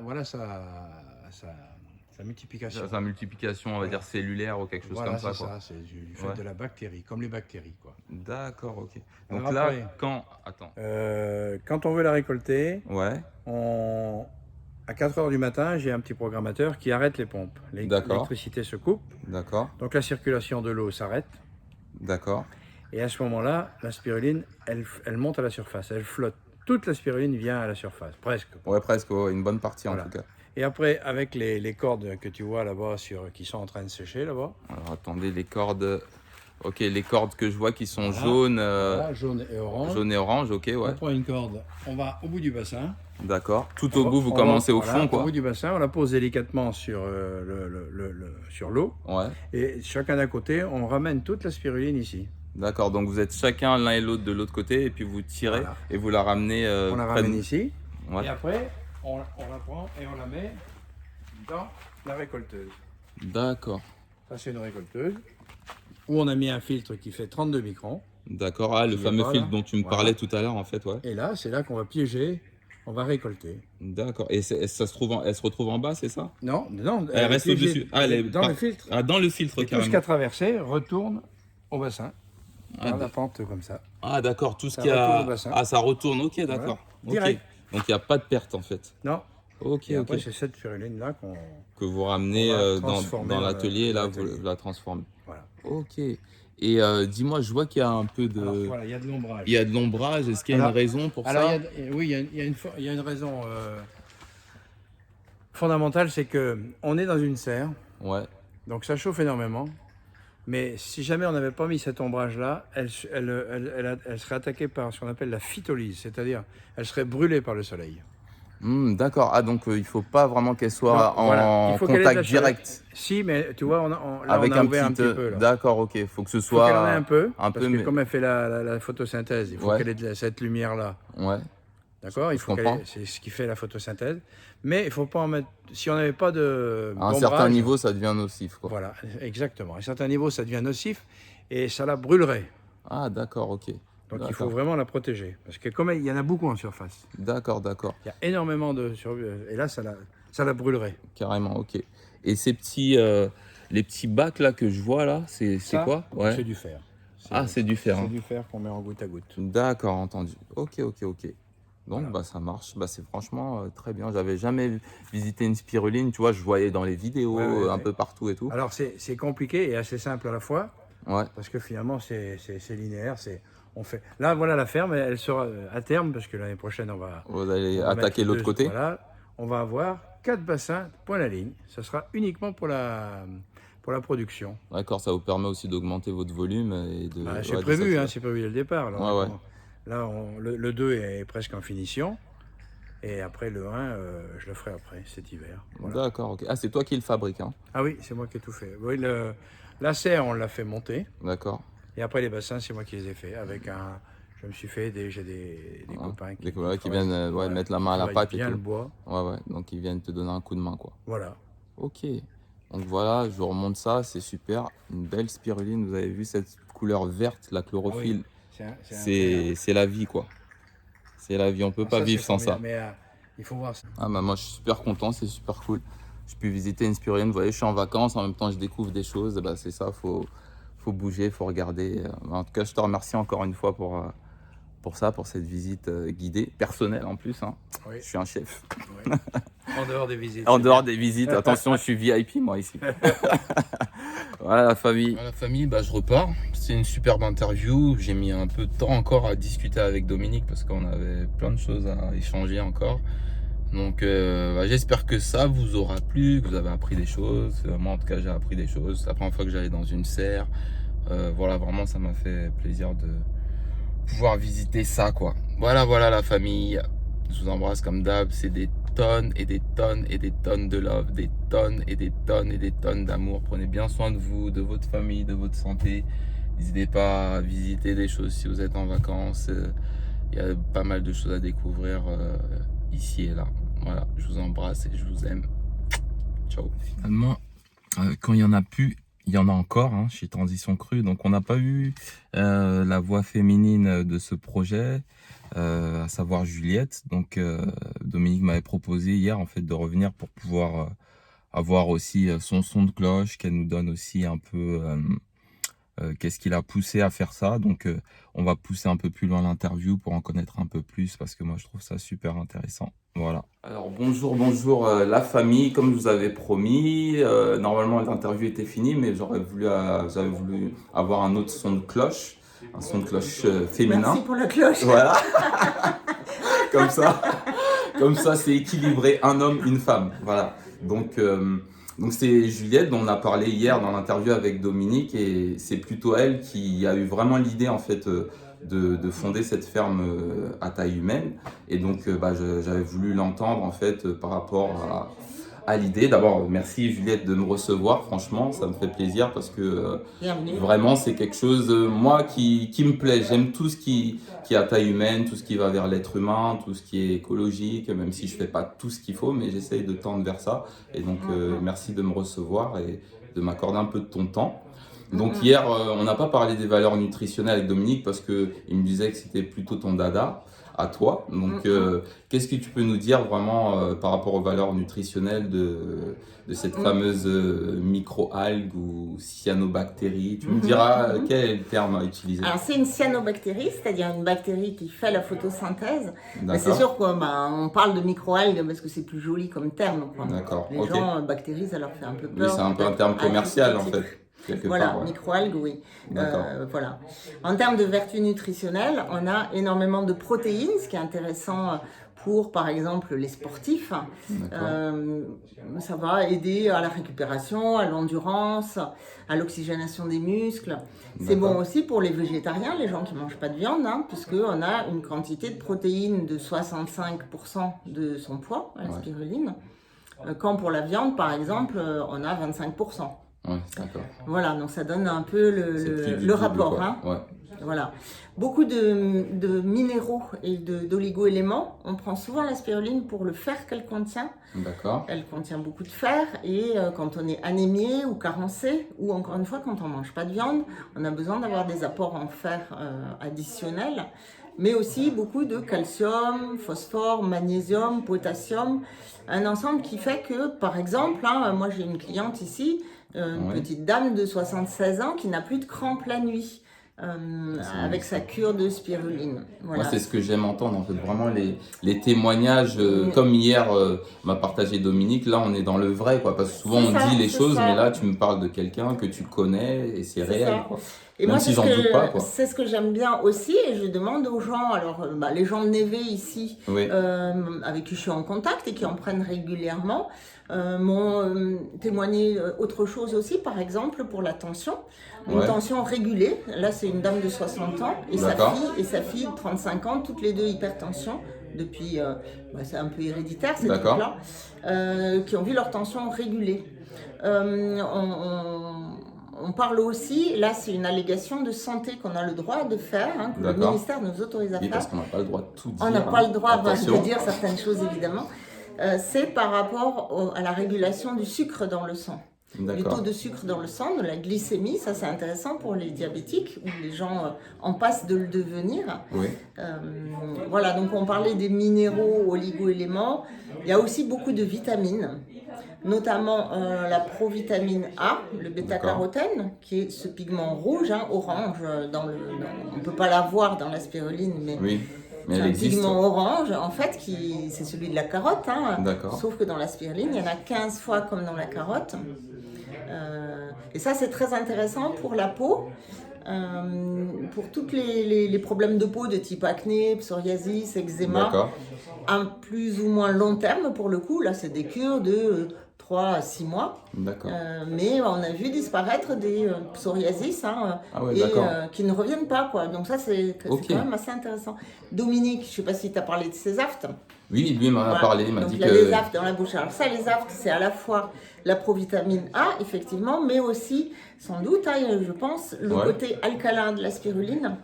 voilà sa multiplication. Sa multiplication, on va Voilà. dire cellulaire ou quelque chose Voilà, comme ça, c'est quoi. ça, c'est du fait Ouais. de la bactérie, comme les bactéries, quoi. D'accord, ok. Donc Alors là, après- quand. Attends. Quand on veut la récolter, Ouais. à 4 heures du matin, j'ai un petit programmateur qui arrête les pompes. D'accord. L'électricité se coupe, D'accord. donc la circulation de l'eau s'arrête. D'accord. Et à ce moment-là, la spiruline, elle monte à la surface, elle flotte. Toute la spiruline vient à la surface, presque. Ouais, presque, ouais, une bonne partie Voilà. en tout cas. Et après, avec les cordes que tu vois là-bas, qui sont en train de sécher là-bas, Alors attendez, les cordes. Ok, les cordes que je vois qui sont Voilà. jaunes, voilà, jaune et orange, jaune et orange, ok, ouais. on prend une corde, on va au bout du bassin. D'accord. Tout au bout, vous On commencez va- au voilà, fond, quoi. Au bout du bassin, on la pose délicatement sur sur l'eau. Ouais. Et chacun d'un côté, on ramène toute la spiruline ici. D'accord, donc vous êtes chacun l'un et l'autre de l'autre côté et puis vous tirez Voilà. et vous la ramenez On la près de- ramène ici. Ouais. Et après, on la prend et on la met dans la récolteuse. D'accord. Ça, c'est une récolteuse où on a mis un filtre qui fait 32 microns. D'accord. Ah, le Il est fameux pas, filtre là. dont tu me Voilà. parlais tout à l'heure, en fait, ouais. Et là, c'est là qu'on va piéger, on va récolter. D'accord. Et ça se trouve elle se retrouve en bas, c'est ça? Non, Elle est reste piégée au-dessus. Ah, elle est dans le filtre. Ah, dans le filtre, Et tout ce carrément. qui a traversé retourne au bassin. Ah, Dans la pente comme ça. Ah, d'accord. Tout ce Ça qui a. retourne au bassin. Ah, ça retourne. Ok, d'accord. Ok. Direct. Donc il n'y a pas de perte, en fait. Non. Ok, Et ok. après, c'est cette spiruline-là qu'on... Que vous ramenez on va dans transformer dans dans l'atelier, là, l'atelier. vous la transformez. Voilà. Ok. Et dis-moi, je vois qu'il y a un peu de. Alors, voilà, il y a de l'ombrage. Il y a de l'ombrage. Est-ce qu'il y a Alors- une raison pour Alors, ça? oui, il y a une raison fondamentale, c'est que on est dans une serre, Ouais. donc ça chauffe énormément. Mais si jamais on n'avait pas mis cet ombrage-là, elle serait attaquée par ce qu'on appelle la phytolyse, c'est-à-dire elle serait brûlée par le soleil. D'accord. Ah, donc il ne faut pas vraiment qu'elle soit Non, voilà. en Il faut qu'elle ait de la contact chaleur. direct Si, mais tu vois, là, avec on a un ouvert un petit. petit peu. Là. D'accord, ok. Il faut que ce Il faut qu'elle en ait soit. un peu, un parce peu, que mais- comme elle fait la photosynthèse, il faut Ouais. qu'elle ait cette lumière-là. Ouais. D'accord, il Je faut qu'elle comprends. ait- c'est ce qui fait la photosynthèse. Mais il ne faut pas en mettre. Si on n'avait pas de. À un d'ombrage, certain niveau, ça devient nocif, quoi. Voilà, exactement. À un certain niveau, ça devient nocif et ça la brûlerait. Ah, d'accord, ok. Donc il D'accord. faut vraiment la protéger. Parce que comme il y en a beaucoup en surface, D'accord, d'accord. il y a énormément de et là, ça la brûlerait. Carrément, ok. Et ces petits, les petits bacs là que je vois là, c'est Ça, quoi? Ouais. C'est du fer. Ah, c'est du fer. C'est hein. du fer qu'on met en goutte à goutte. D'accord, entendu. Ok, ok, ok. Donc, Voilà. bah, ça marche. Bah, c'est franchement très bien. J'avais jamais visité une spiruline. Tu vois, je voyais dans les vidéos Ouais, un ouais. peu partout et tout. Alors c'est compliqué et assez simple à la fois. Ouais. Parce que finalement, c'est linéaire. On fait. Là, voilà la ferme. Elle sera à terme, parce que l'année prochaine, on va Vous allez on va attaquer mettre l'autre deux- côté. Voilà. On va avoir 4 bassins, point la ligne. Ça sera uniquement pour la production. D'accord, ça vous permet aussi d'augmenter votre volume et de. Bah, ouais, c'est de prévu, saturer. hein, c'est prévu dès le départ. Alors, Ouais, ouais. Là, le 2 est presque en finition. Et après, le 1, je le ferai après, cet hiver. Voilà. D'accord, ok. Ah, c'est toi qui le fabrique, hein. Ah oui, c'est moi qui ai tout fait. Oui, la serre, on l'a fait monter. D'accord. Et après, les bassins, c'est moi qui les ai fait. Je me suis fait j'ai des Ouais. copains Des copains qui travaillent- viennent ouais, mettre la main à la travaillent pâte et bien tout. le bois. Ouais, ouais. Donc ils viennent te donner un coup de main, quoi. Voilà. Ok. Donc voilà, je vous remonte ça, c'est super. Une belle spiruline, vous avez vu cette couleur verte, la chlorophylle. C'est la vie, quoi. C'est la vie, on peut pas vivre sans ça. Mais il faut voir ça. Ah bah moi je suis super content, c'est super cool. Je peux visiter une spiruline, vous voyez, je suis en vacances, en même temps je découvre des choses. Bah, c'est ça, faut bouger, faut regarder. En tout cas, je te remercie encore une fois pour ça, pour cette visite guidée, personnelle en plus. Hein. Oui. Je suis un chef. Oui. En dehors des visites. En dehors des visites, attention, je suis VIP moi ici. Voilà la famille. Voilà, la famille, bah, je repars. C'est une superbe interview. J'ai mis un peu de temps encore à discuter avec Dominique parce qu'on avait plein de choses à échanger encore. Donc bah, j'espère que ça vous aura plu, que vous avez appris des choses. Moi en tout cas j'ai appris des choses. C'est la première fois que j'allais dans une serre. Voilà, vraiment ça m'a fait plaisir de pouvoir visiter ça quoi. Voilà la famille. Je vous embrasse comme d'hab. C'est des tonnes et des tonnes et des tonnes de love, des tonnes et des tonnes et des tonnes d'amour. Prenez bien soin de vous, de votre famille, de votre santé. N'hésitez pas à visiter des choses si vous êtes en vacances. Il y a pas mal de choses à découvrir ici et là. Voilà, je vous embrasse et je vous aime. Ciao. Finalement, quand il n'y en a plus, il y en a encore hein, chez Transition Crue. Donc on n'a pas eu la voix féminine de ce projet. À savoir Juliette. Donc Dominique m'avait proposé hier en fait de revenir pour pouvoir avoir aussi son son de cloche, qu'elle nous donne aussi un peu qu'est-ce qui l'a poussé à faire ça. Donc on va pousser un peu plus loin l'interview pour en connaître un peu plus parce que moi je trouve ça super intéressant. Voilà. Alors bonjour la famille, comme je vous avais promis, normalement l'interview était finie mais j'avais voulu avoir un autre son de cloche. Un son de cloche féminin. Merci pour la cloche. Voilà. Comme ça, c'est équilibré, un homme, une femme. Voilà. Donc c'est Juliette dont on a parlé hier dans l'interview avec Dominique et c'est plutôt elle qui a eu vraiment l'idée en fait de fonder cette ferme à taille humaine. Et donc j'avais voulu l'entendre en fait par rapport à l'idée. D'abord, merci Juliette de me recevoir, franchement, ça me fait plaisir parce que vraiment c'est quelque chose, moi, qui me plaît. J'aime tout ce qui est à taille humaine, tout ce qui va vers l'être humain, tout ce qui est écologique, même si je fais pas tout ce qu'il faut, mais j'essaye de tendre vers ça. Et donc, merci de me recevoir et de m'accorder un peu de ton temps. Donc hier, on n'a pas parlé des valeurs nutritionnelles avec Dominique parce qu'il me disait que c'était plutôt ton dada. À toi. Donc, qu'est-ce que tu peux nous dire vraiment par rapport aux valeurs nutritionnelles de cette fameuse micro-algue ou cyanobactérie? Tu me diras quel est le terme à utiliser. Alors, c'est une cyanobactérie, c'est-à-dire une bactérie qui fait la photosynthèse. C'est sûr qu'on parle de micro-algues parce que c'est plus joli comme terme. D'accord. Les gens, bactéries, ça leur fait un peu peur. Oui, c'est un peu un terme commercial en fait. Voilà, microalgues, oui. Voilà. En termes de vertus nutritionnelles, on a énormément de protéines, ce qui est intéressant pour, par exemple, les sportifs. Ça va aider à la récupération, à l'endurance, à l'oxygénation des muscles. C'est bon aussi pour les végétariens, les gens qui ne mangent pas de viande, hein, puisqu'on a une quantité de protéines de 65% de son poids, la spiruline. Quand pour la viande, par exemple, on a 25%. Ouais, d'accord. Voilà, donc ça donne un peu le rapport. Hein. Ouais. Voilà. Beaucoup de minéraux et d'oligo-éléments. On prend souvent la spiruline pour le fer qu'elle contient. D'accord. Elle contient beaucoup de fer et quand on est anémié ou carencé, ou encore une fois quand on ne mange pas de viande, on a besoin d'avoir des apports en fer additionnels, mais aussi beaucoup de calcium, phosphore, magnésium, potassium. Un ensemble qui fait que, par exemple, hein, moi j'ai une cliente ici, une petite dame de 76 ans qui n'a plus de crampes la nuit. Avec sa cure de spiruline. Voilà. Moi, c'est ce que j'aime entendre, en fait, vraiment les témoignages, comme hier m'a partagé Dominique, là on est dans le vrai, quoi, parce que souvent on dit les choses, mais là tu me parles de quelqu'un que tu connais et c'est réel. Quoi. Et même moi, si j'en doute pas, quoi. C'est ce que j'aime bien aussi, et je demande aux gens, alors les gens de Névé ici, avec qui je suis en contact et qui en prennent régulièrement, m'ont témoigné autre chose aussi, par exemple pour la tension, une tension régulée. Là c'est une dame de 60 ans et sa fille de 35 ans, toutes les deux hypertension depuis, c'est un peu héréditaire ces trucs-là, qui ont vu leur tension régulée. On parle aussi, là c'est une allégation de santé qu'on a le droit de faire, hein, que le ministère nous autorise à faire. Parce qu'on n'a pas le droit de tout dire. On n'a pas le droit de dire certaines choses évidemment. C'est par rapport à la régulation du sucre dans le sang. du D'accord. taux de sucre dans le sang, de la glycémie. Ça, c'est intéressant pour les diabétiques ou les gens en passe de le devenir. Oui. Voilà, donc on parlait des minéraux, oligo-éléments. Il y a aussi beaucoup de vitamines, notamment la provitamine A, le bêta-carotène, qui est ce pigment rouge, hein, orange. On ne peut pas la voir dans la spiruline, mais Oui. Mais c'est elle un existe. pigment orange, en fait, c'est celui de la carotte. Hein, D'accord. sauf que dans la spiruline, il y en a 15 fois comme dans la carotte. Et ça, c'est très intéressant pour la peau. Pour tous les problèmes de peau de type acné, psoriasis, eczéma, D'accord. à plus ou moins long terme pour le coup, là c'est des cures de 3 à 6 mois, D'accord. mais on a vu disparaître des psoriasis hein, Ah ouais, et d'accord. qui ne reviennent pas quoi. Donc ça c'est Ok. quand même assez intéressant. Dominique, je ne sais pas si tu as parlé de ces aftes. Oui, lui m'en a Voilà. parlé, il m'a Donc dit il y a que... les aftes dans la bouche. Alors ça, les aftes, c'est à la fois la provitamine A, effectivement, mais aussi, sans doute, hein, je pense, le Ouais. côté alcalin de la spiruline.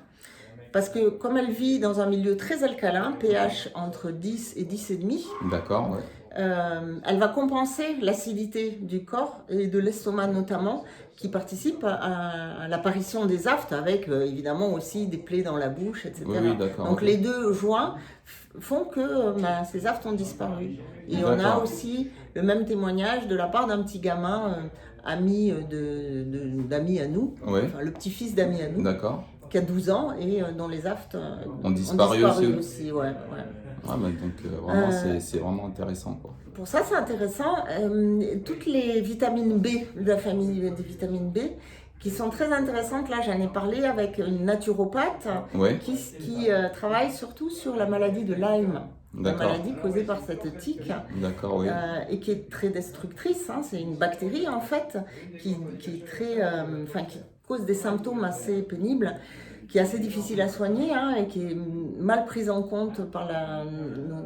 Parce que comme elle vit dans un milieu très alcalin, pH entre 10 et 10,5, D'accord, ouais. elle va compenser l'acidité du corps et de l'estomac notamment, qui participe à l'apparition des aftes, avec évidemment aussi des plaies dans la bouche, etc. Oui, oui, d'accord. Donc ok. les deux joints font que ces aftes ont disparu. Et on a D'accord. aussi le même témoignage de la part d'un petit gamin, ami d'amis à nous, Ouais. enfin le petit-fils d'amis à nous, D'accord. qui a 12 ans et dont les aftes Ont disparu aussi. Ouais. Ouais, mais donc vraiment, c'est vraiment intéressant, quoi. Pour ça, c'est intéressant. Toutes les vitamines B, de la famille des vitamines B, qui sont très intéressantes. Là, j'en ai parlé avec une naturopathe Ouais. qui travaille surtout sur la maladie de Lyme. La D'accord. maladie causée par cette tique D'accord, oui. et qui est très destructrice. Hein. C'est une bactérie en fait qui est très, qui cause des symptômes assez pénibles, qui est assez difficile à soigner hein, et qui est mal prise en compte par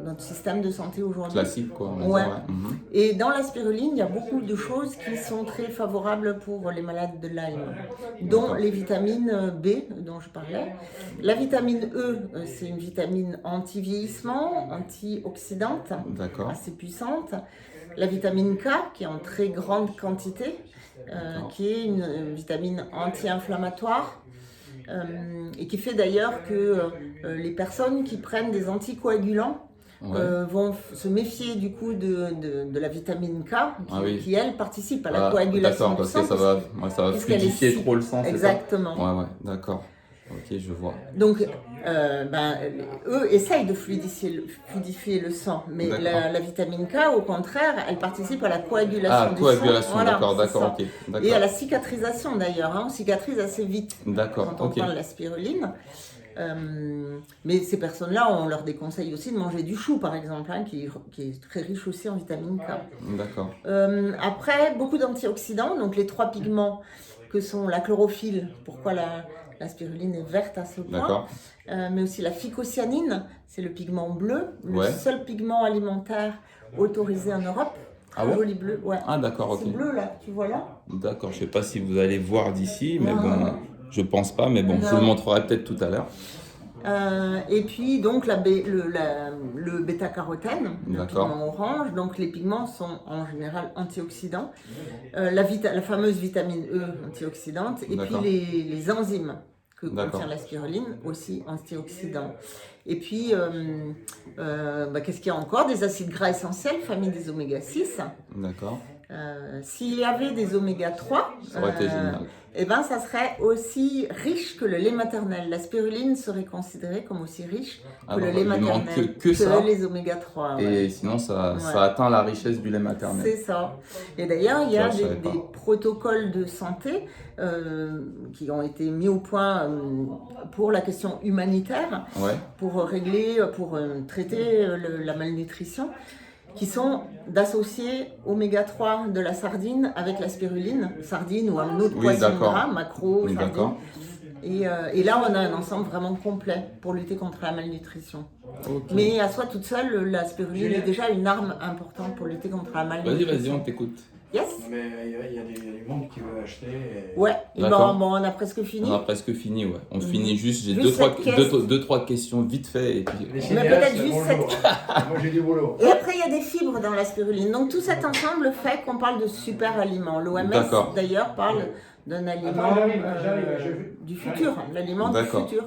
notre système de santé aujourd'hui. Classique, quoi. On va Ouais. dire, ouais. Mhm. Et dans la spiruline, il y a beaucoup de choses qui sont très favorables pour les malades de Lyme, dont D'accord. les vitamines B dont je parlais. La vitamine E, c'est une vitamine anti-vieillissement, antioxydante, D'accord. assez puissante. La vitamine K, qui est en très grande quantité, qui est une vitamine anti-inflammatoire. Et qui fait d'ailleurs que les personnes qui prennent des anticoagulants Ouais. vont se méfier du coup de la vitamine K qui elle participe à la Ah, coagulation d'accord, du parce sang. que ça va puisqu'elle est fluidifier si- trop le sang, c'est ça? Exactement. Ouais, d'accord. Ok, je vois. Donc, eux essayent de fluidifier le sang, mais D'accord. la vitamine K, au contraire, elle participe à la coagulation Ah, du coagulation, sang. Voilà, d'accord, c'est ça. ok. Et à D'accord, la cicatrisation d'ailleurs, hein, on cicatrise assez vite d'accord, quand on ok. prend de la spiruline. Mais ces personnes-là, on leur déconseille aussi de manger du chou, par exemple, hein, qui est très riche aussi en vitamine K. D'accord, Après, beaucoup d'antioxydants, donc les 3 pigments que sont la chlorophylle, pourquoi la spiruline est verte à ce point, d'accord. mais aussi la phycocyanine, c'est le pigment bleu, le Ouais. seul pigment alimentaire autorisé en Europe. Ah ouais? Joli bleu, ouais. Ah, d'accord, ok. C'est bleu là, tu vois là? D'accord, je sais pas si vous allez voir d'ici, mais Non. bon, je pense pas, mais bon, je Non. vous le montrerai peut-être tout à l'heure. Et puis donc le bêta-carotène, le D'accord. pigment orange, donc les pigments sont en général antioxydants, la fameuse vitamine E antioxydante, et puis D'accord. les enzymes que D'accord. contient la spiruline, aussi antioxydants. Et puis, qu'est-ce qu'il y a encore? Des acides gras essentiels, famille des oméga 6. D'accord, S'il y avait des oméga 3, ça aurait été génial. eh ben, ça serait aussi riche que le lait maternel. La spiruline serait considérée comme aussi riche Ah, que le donc, lait il manque maternel, que ça. les oméga 3. Et sinon, ça Ouais. atteint la richesse du lait maternel. C'est ça. Et d'ailleurs, il y a Ça, je savais pas. des protocoles de santé qui ont été mis au point pour la question humanitaire, Ouais, pour traiter la malnutrition, qui sont d'associer oméga 3 de la sardine avec la spiruline, sardine ou un autre Oui, poisson d'accord. gras, maquereau, Oui, sardine. d'accord. Et là, on a un ensemble vraiment complet pour lutter contre la malnutrition. Ok. Mais à soi toute seule, la spiruline est déjà une arme importante pour lutter contre la Vas-y, malnutrition. on t'écoute. Yes. Mais il y a du monde qui veut l'acheter. Et... Ouais, et D'accord. bon, on a presque fini. On a presque fini, ouais. On finit juste, j'ai Juste deux, trois questions vite fait et puis... Les Mais cinéastes, peut-être c'est juste bonjour. Moi, j'ai du boulot. Et après, il y a des fibres dans la spiruline. Donc tout cet ensemble fait qu'on parle de super aliment. L'OMS D'accord. d'ailleurs parle d'un aliment Attends, j'arrive. du futur, l'aliment du D'accord. futur.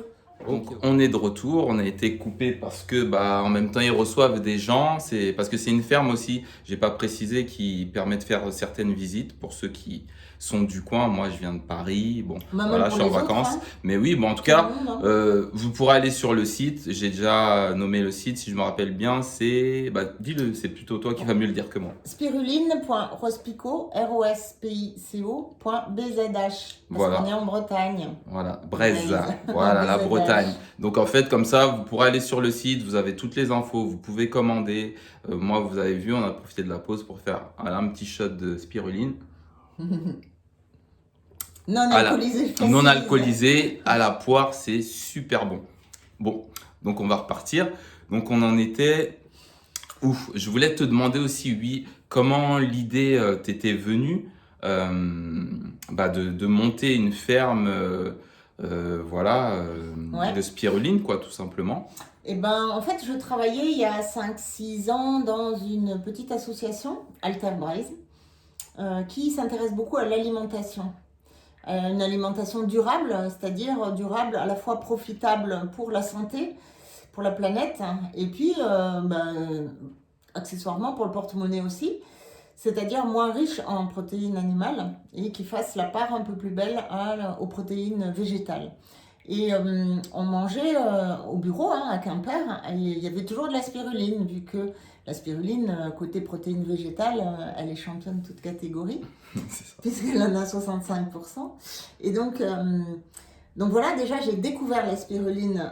Donc on est de retour, on a été coupé parce que en même temps ils reçoivent des gens, c'est parce que c'est une ferme aussi, j'ai pas précisé, qui permet de faire certaines visites pour ceux qui sont du coin. Moi je viens de Paris, bon Même voilà, je pour suis en les autres, vacances, hein. mais oui, bon en tout Tout le cas monde, hein. vous pourrez aller sur le site, j'ai déjà nommé le site si je me rappelle bien, c'est, dis-le, c'est plutôt toi qui vas mieux le dire que moi. Spiruline.rospico, rospico.bzh, parce Voilà. qu'on est en Bretagne. Voilà, Breze, Breze. voilà la Breze. Bretagne. Donc en fait comme ça vous pourrez aller sur le site, vous avez toutes les infos, vous pouvez commander. Moi vous avez vu, on a profité de la pause pour faire un petit shot de spiruline. Non alcoolisé, je précise. Non alcoolisé, à la poire, c'est super bon. Bon, donc on va repartir. Donc on en était... Ouf, je voulais te demander aussi, oui, comment l'idée t'était venue de monter une ferme Ouais. de spiruline, quoi, tout simplement. Eh ben, en fait, je travaillais il y a 5-6 ans dans une petite association, Alter Braise, qui s'intéresse beaucoup à l'alimentation. Une alimentation durable, c'est-à-dire durable à la fois profitable pour la santé, pour la planète, et puis accessoirement pour le porte-monnaie aussi, c'est-à-dire moins riche en protéines animales et qui fasse la part un peu plus belle aux protéines végétales. Et on mangeait au bureau à Quimper, et il y avait toujours de la spiruline, vu que la spiruline, côté protéines végétales, elle est championne toute catégorie, C'est ça. puisqu'elle en a 65%. Et donc voilà, déjà j'ai découvert la spiruline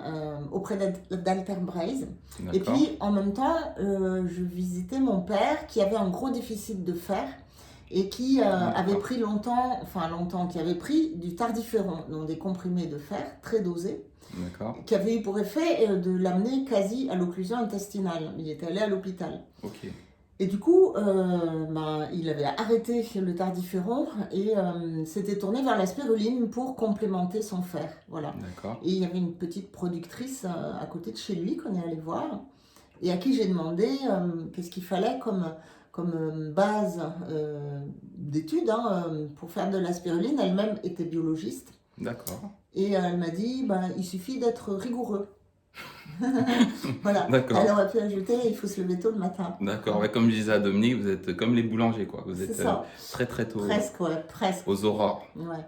auprès d'Alter Braise. Et D'accord. puis en même temps, je visitais mon père qui avait un gros déficit de fer et qui avait pris qui avait pris du tardiféron, donc des comprimés de fer très dosés, D'accord. qui avait eu pour effet de l'amener quasi à l'occlusion intestinale. Il était allé à l'hôpital. Ok. Et du coup, il avait arrêté le tardiféron et s'était tourné vers la spiruline pour complémenter son fer. Voilà. D'accord. Et il y avait une petite productrice à côté de chez lui qu'on est allé voir et à qui j'ai demandé qu'est-ce qu'il fallait comme base d'études pour faire de la spiruline. Elle-même était biologiste D'accord. et elle m'a dit il suffit d'être rigoureux. Voilà. D'accord. Elle aurait pu ajouter il faut se lever tôt le matin. D'accord. Ouais, comme je disais à Dominique, vous êtes comme les boulangers, quoi. Vous C'est êtes ça. très très tôt Presque, ouais, presque. aux aurores. Ouais.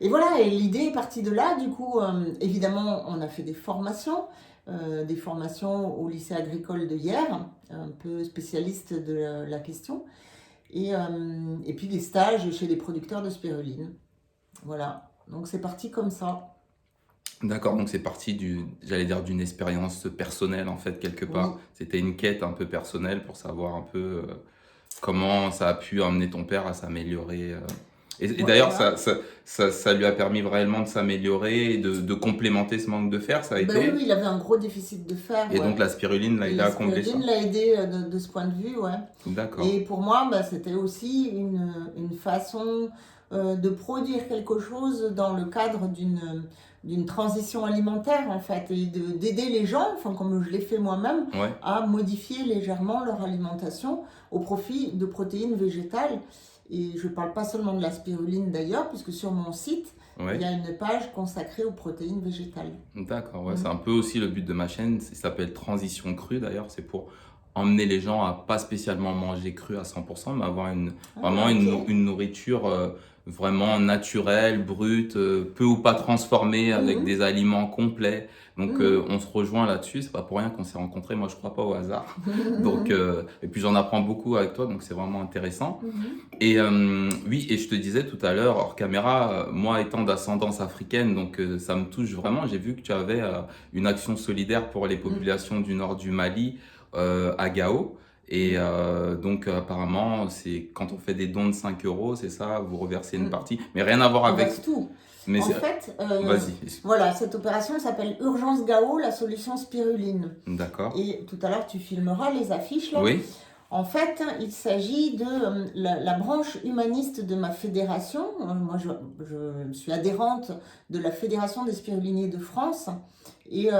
Et voilà, et l'idée est partie de là. Du coup, évidemment, on a fait des formations au lycée agricole de Hyères, un peu spécialiste de la question, et puis des stages chez les producteurs de spiruline. Voilà, donc c'est parti comme ça. D'accord, donc c'est parti d'une expérience personnelle en fait quelque part. Oui. C'était une quête un peu personnelle pour savoir un peu comment ça a pu amener ton père à s'améliorer. Et Ouais, d'ailleurs, voilà. ça lui a permis réellement de s'améliorer et de complémenter ce manque de fer, ça a été. Oui, il avait un gros déficit de fer. Et ouais. donc la spiruline l'a Et aidé la à combler ça. spiruline l'a aidé de ce point de vue, ouais. D'accord. Et pour moi, c'était aussi une façon de produire quelque chose dans le cadre d'une transition alimentaire, en fait, et d'aider les gens, enfin, comme je l'ai fait moi-même, Ouais. à modifier légèrement leur alimentation au profit de protéines végétales. Et je ne parle pas seulement de la spiruline d'ailleurs, puisque sur mon site, Ouais. il y a une page consacrée aux protéines végétales. D'accord, ouais, c'est un peu aussi le but de ma chaîne, ça s'appelle Transition Crue d'ailleurs, c'est pour emmener les gens à pas spécialement manger cru à 100%, mais avoir vraiment ok. une nourriture vraiment naturelle, brute, peu ou pas transformée, avec Mhm. des aliments complets. Donc Mhm. on se rejoint là-dessus, c'est pas pour rien qu'on s'est rencontrés, moi je crois pas au hasard. Donc, et puis j'en apprends beaucoup avec toi, donc c'est vraiment intéressant. Mhm. Et oui, et je te disais tout à l'heure, hors caméra, moi étant d'ascendance africaine, donc ça me touche vraiment. J'ai vu que tu avais une action solidaire pour les populations du nord du Mali, à Gao. Et donc apparemment, c'est quand on fait des dons de 5 euros, c'est ça, vous reversez une partie. Mais rien à voir On avec... verse tout. Mais En c'est- fait, Vas-y. voilà, cette opération s'appelle Urgence Gao, la solution spiruline. D'accord. Et tout à l'heure, tu filmeras les affiches là. Oui, En fait, il s'agit de la branche humaniste de ma fédération. Moi, je suis adhérente de la Fédération des spiruliniers de France. Et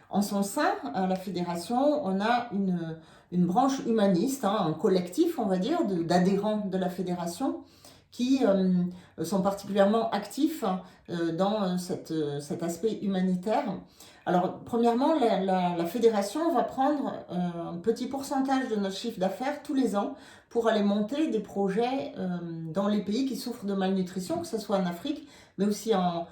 en son sein, à la fédération, on a une branche humaniste, hein, un collectif, on va dire, d'adhérents de la fédération qui sont particulièrement actifs dans cet aspect humanitaire. Alors, premièrement, la fédération va prendre un petit pourcentage de notre chiffre d'affaires tous les ans pour aller monter des projets dans les pays qui souffrent de malnutrition, que ce soit en Afrique, mais aussi à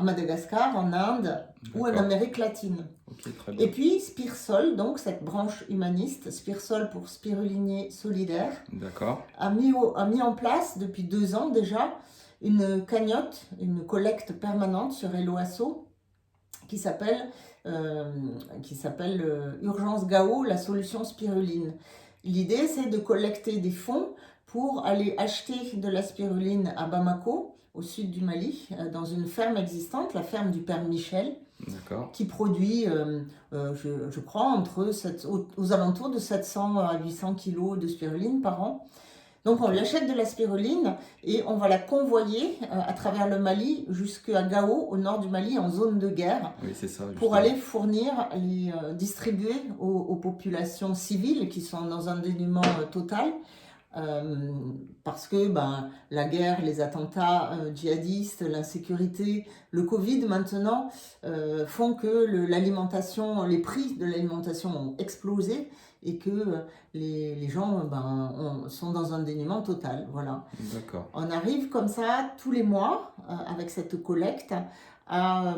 Madagascar, en Inde ou en Amérique latine. Okay, très bien. Et puis Spirsol, donc cette branche humaniste, Spirsol pour Spiruliniers Solidaires, a mis en place depuis 2 ans déjà une cagnotte, une collecte permanente sur Helloasso qui s'appelle Urgence Gao, la solution spiruline. L'idée, c'est de collecter des fonds pour aller acheter de la spiruline à Bamako, au sud du Mali, dans une ferme existante, la ferme du Père Michel, qui produit, je crois, aux alentours de 700 à 800 kilos de spiruline par an. Donc on l'achète de la spiruline et on va la convoyer à travers le Mali jusqu'à Gao, au nord du Mali, en zone de guerre, oui, c'est ça, pour aller fournir et distribuer aux populations civiles qui sont dans un dénuement total. Parce que la guerre, les attentats djihadistes, l'insécurité, le Covid maintenant font que les prix de l'alimentation ont explosé et que les gens sont dans un dénuement total. Voilà. D'accord. On arrive comme ça tous les mois avec cette collecte à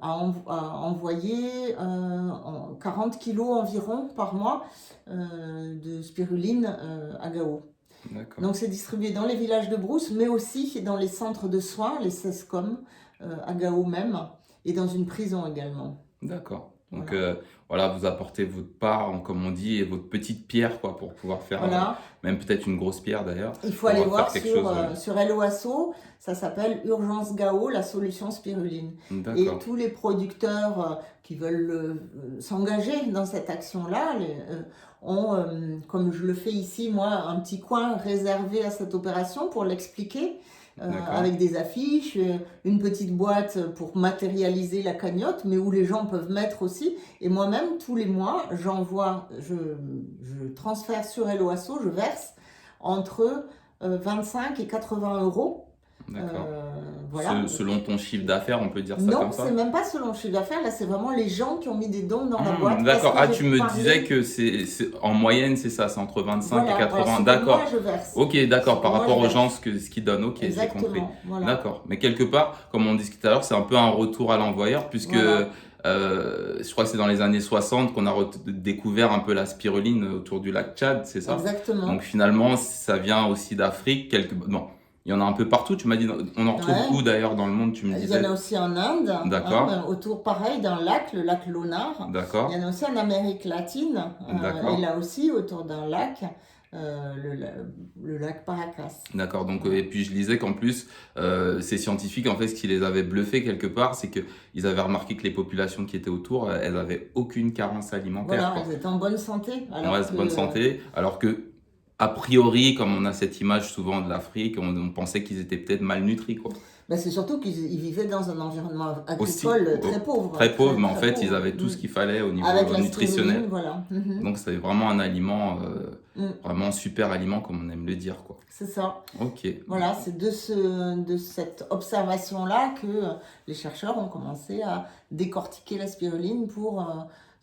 envoyer 40 kilos environ par mois de spiruline à Gao. Donc c'est distribué dans les villages de brousse, mais aussi dans les centres de soins, les CESCOM, à Gao même, et dans une prison également. D'accord. Donc voilà, vous apportez votre part, comme on dit, et votre petite pierre quoi, pour pouvoir faire même peut-être une grosse pierre d'ailleurs. Il faut aller voir sur Helloasso, ça s'appelle Urgence Gao, la solution spiruline. Et tous les producteurs qui veulent s'engager dans cette action-là ont, comme je le fais ici, moi, un petit coin réservé à cette opération pour l'expliquer. Avec des affiches, une petite boîte pour matérialiser la cagnotte, mais où les gens peuvent mettre aussi. Et moi-même, tous les mois, je transfère sur Helloasso, je verse entre 25 et 80 euros. Voilà. Selon ton chiffre d'affaires, on peut dire ça comme ça? Non, c'est même pas selon le chiffre d'affaires, là c'est vraiment les gens qui ont mis des dons dans la boîte. D'accord, tu me disais que c'est en moyenne c'est ça, c'est entre 25 et 80, d'accord. Moi je verse. Ok, d'accord, par rapport aux gens ce qu'ils donnent, ok, j'ai compris. Voilà. D'accord, mais quelque part, comme on discutait tout à l'heure, c'est un peu un retour à l'envoyeur, puisque je crois que c'est dans les années 60 qu'on a découvert un peu la spiruline autour du lac Tchad, c'est ça? Exactement. Donc finalement, ça vient aussi d'Afrique, bon. Il y en a un peu partout, tu m'as dit, on en retrouve où d'ailleurs dans le monde, tu me disais? Il y en a aussi en Inde, autour pareil d'un lac, le lac Lonar. D'accord. Il y en a aussi en Amérique latine, et là aussi autour d'un lac, le lac Paracas. D'accord, donc et puis je lisais qu'en plus, ces scientifiques, en fait, ce qui les avait bluffés quelque part, c'est qu'ils avaient remarqué que les populations qui étaient autour, elles n'avaient aucune carence alimentaire. Voilà, elles étaient en bonne santé. Bonne santé, alors que a priori, comme on a cette image souvent de l'Afrique, on pensait qu'ils étaient peut-être malnutris, quoi. C'est surtout qu'ils vivaient dans un environnement agricole très pauvre. Très pauvre, mais en fait, ils avaient tout ce qu'il fallait au niveau nutritionnel. Voilà. Donc, c'était vraiment un aliment, vraiment un super aliment, comme on aime le dire, quoi. C'est ça. Ok. Voilà, c'est de cette observation-là que les chercheurs ont commencé à décortiquer la spiruline pour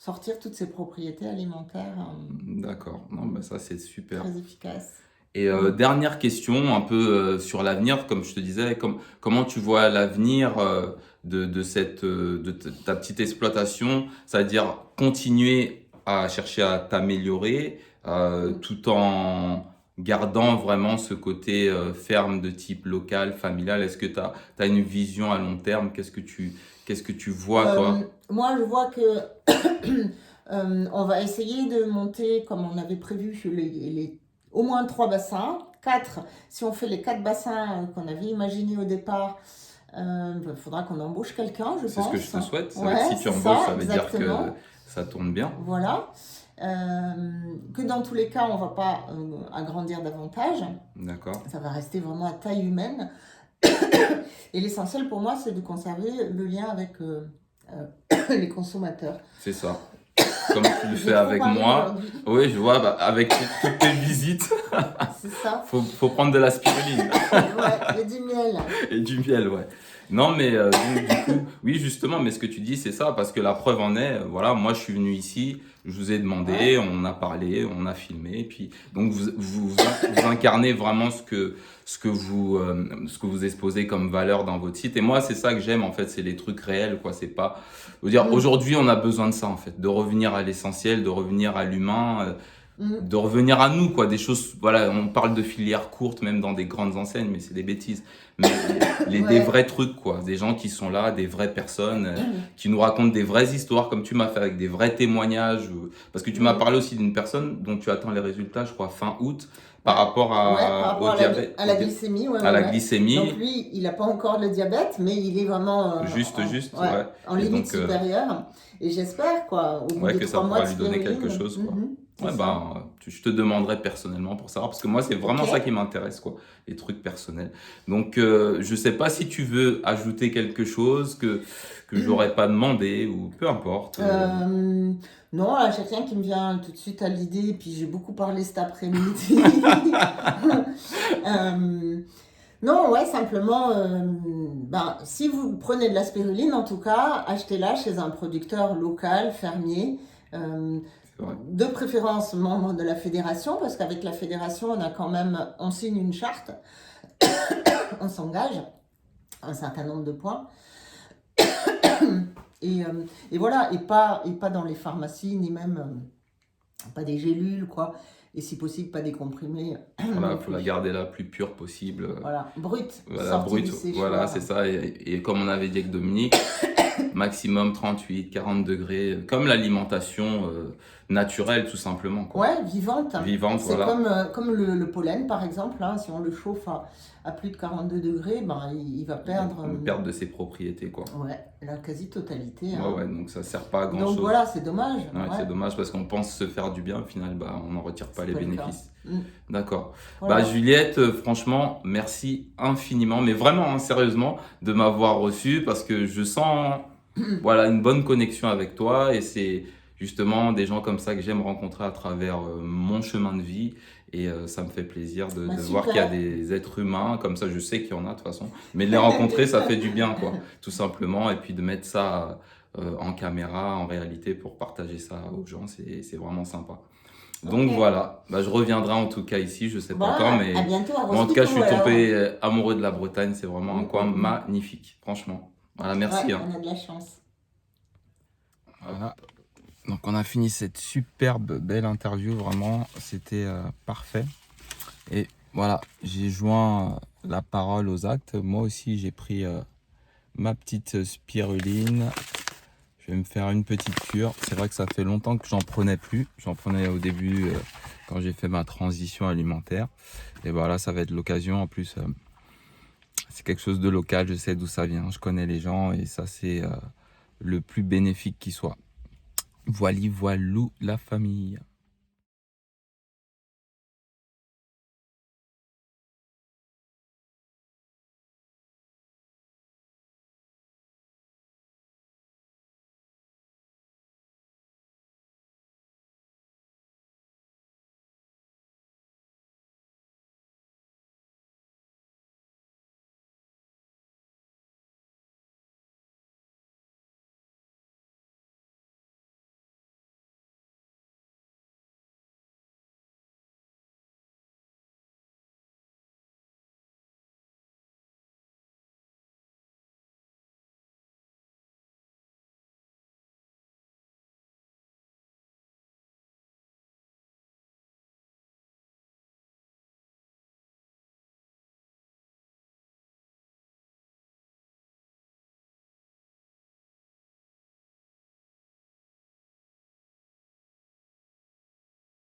sortir toutes ses propriétés alimentaires. D'accord, ça c'est super. Très efficace. Et dernière question, un peu sur l'avenir, comme je te disais, comment tu vois l'avenir de ta petite exploitation, c'est-à-dire continuer à chercher à t'améliorer tout en gardant vraiment ce côté ferme de type local, familial. Est-ce que tu as une vision à long terme? Qu'est-ce que tu vois, toi? Moi, je vois que on va essayer de monter, comme on avait prévu, au moins 3 bassins, 4. Si on fait les 4 bassins qu'on avait imaginés au départ, il faudra qu'on embauche quelqu'un, je pense. C'est ce que je te souhaite. Si tu embauches, ça veut dire que ça tourne bien. Voilà. que dans tous les cas, on ne va pas agrandir davantage. D'accord. Ça va rester vraiment à taille humaine. Et l'essentiel pour moi, c'est de conserver le lien avec les consommateurs. C'est ça. Comme tu le fais avec moi. Oui, je vois, avec toutes tes visites, C'est ça. faut prendre de la spiruline. Ouais, et du miel. Et du miel, ouais. Non, mais donc, du coup, oui, justement, mais ce que tu dis, c'est ça, parce que la preuve en est, voilà, moi, je suis venu ici, je vous ai demandé, on a parlé, on a filmé, et puis, donc, vous incarnez vraiment ce que vous exposez comme valeur dans votre site. Et moi, c'est ça que j'aime, en fait, c'est les trucs réels, quoi. C'est pas, je veux dire, aujourd'hui, on a besoin de ça, en fait, de revenir à l'essentiel, de revenir à l'humain, de revenir à nous, quoi, des choses, voilà, on parle de filières courtes, même dans des grandes enseignes, mais c'est des bêtises. Mais des vrais trucs, quoi, des gens qui sont là, des vraies personnes, qui nous racontent des vraies histoires, comme tu m'as fait avec des vrais témoignages, parce que tu m'as parlé aussi d'une personne dont tu attends les résultats, je crois, fin août, par rapport au diabète. À la glycémie, à la glycémie. Donc lui, il n'a pas encore le diabète, mais il est vraiment en limite supérieure. Et j'espère, quoi, au bout de que 3 ça mois pourra de lui donner spiruline. quelque chose, quoi. Je te demanderai personnellement pour savoir, parce que moi, c'est vraiment ça qui m'intéresse, quoi, les trucs personnels. Donc, je sais pas si tu veux ajouter quelque chose que j'aurais pas demandé, ou peu importe. Non, là, j'ai rien qui me vient tout de suite à l'idée, puis j'ai beaucoup parlé cet après-midi. Non, ouais, simplement, si vous prenez de la spiruline, en tout cas, achetez-la chez un producteur local, fermier. De préférence membre de la fédération, parce qu'avec la fédération, on signe une charte, on s'engage un certain nombre de points. Et voilà, et pas dans les pharmacies, ni même pas des gélules, quoi. Et si possible, pas des comprimés. Voilà, il faut la garder la plus pure possible. Voilà, brute. Voilà, brute, voilà, c'est ça. Et comme on avait dit avec Dominique, maximum 38, 40 degrés, comme l'alimentation naturelle, tout simplement, quoi. Ouais, vivante. Vivante, c'est voilà. comme le pollen, par exemple. Hein, si on le chauffe à plus de 42 degrés, il va perdre... Perdre de ses propriétés, quoi. Ouais, la quasi-totalité. Hein. Ouais, donc ça sert pas à grand-chose. Donc voilà, c'est dommage. Ouais, c'est dommage parce qu'on pense se faire du bien, au final, on n'en retire pas les bénéfices. D'accord. Voilà. Juliette, franchement, merci infiniment, mais vraiment, hein, sérieusement, de m'avoir reçu, parce que je sens une bonne connexion avec toi, et c'est justement des gens comme ça que j'aime rencontrer à travers mon chemin de vie. Et ça me fait plaisir de voir qu'il y a des êtres humains comme ça. Je sais qu'il y en a de toute façon, mais de les rencontrer, ça fait du bien, quoi, tout simplement. Et puis de mettre ça en caméra, en réalité, pour partager ça aux gens, c'est vraiment sympa. Donc voilà, je reviendrai en tout cas ici, je sais pas encore, mais à bientôt, en tout cas, je suis tombé amoureux de la Bretagne. C'est vraiment un coin magnifique, franchement. Voilà, merci. On a de la chance. Voilà. Donc on a fini cette superbe belle interview, vraiment c'était parfait. Et voilà, j'ai joint la parole aux actes. Moi aussi j'ai pris ma petite spiruline. Je vais me faire une petite cure. C'est vrai que ça fait longtemps que j'en prenais plus. J'en prenais au début quand j'ai fait ma transition alimentaire. Et voilà, ça va être l'occasion. En plus, c'est quelque chose de local, je sais d'où ça vient, je connais les gens et ça c'est le plus bénéfique qui soit. Voilou la famille.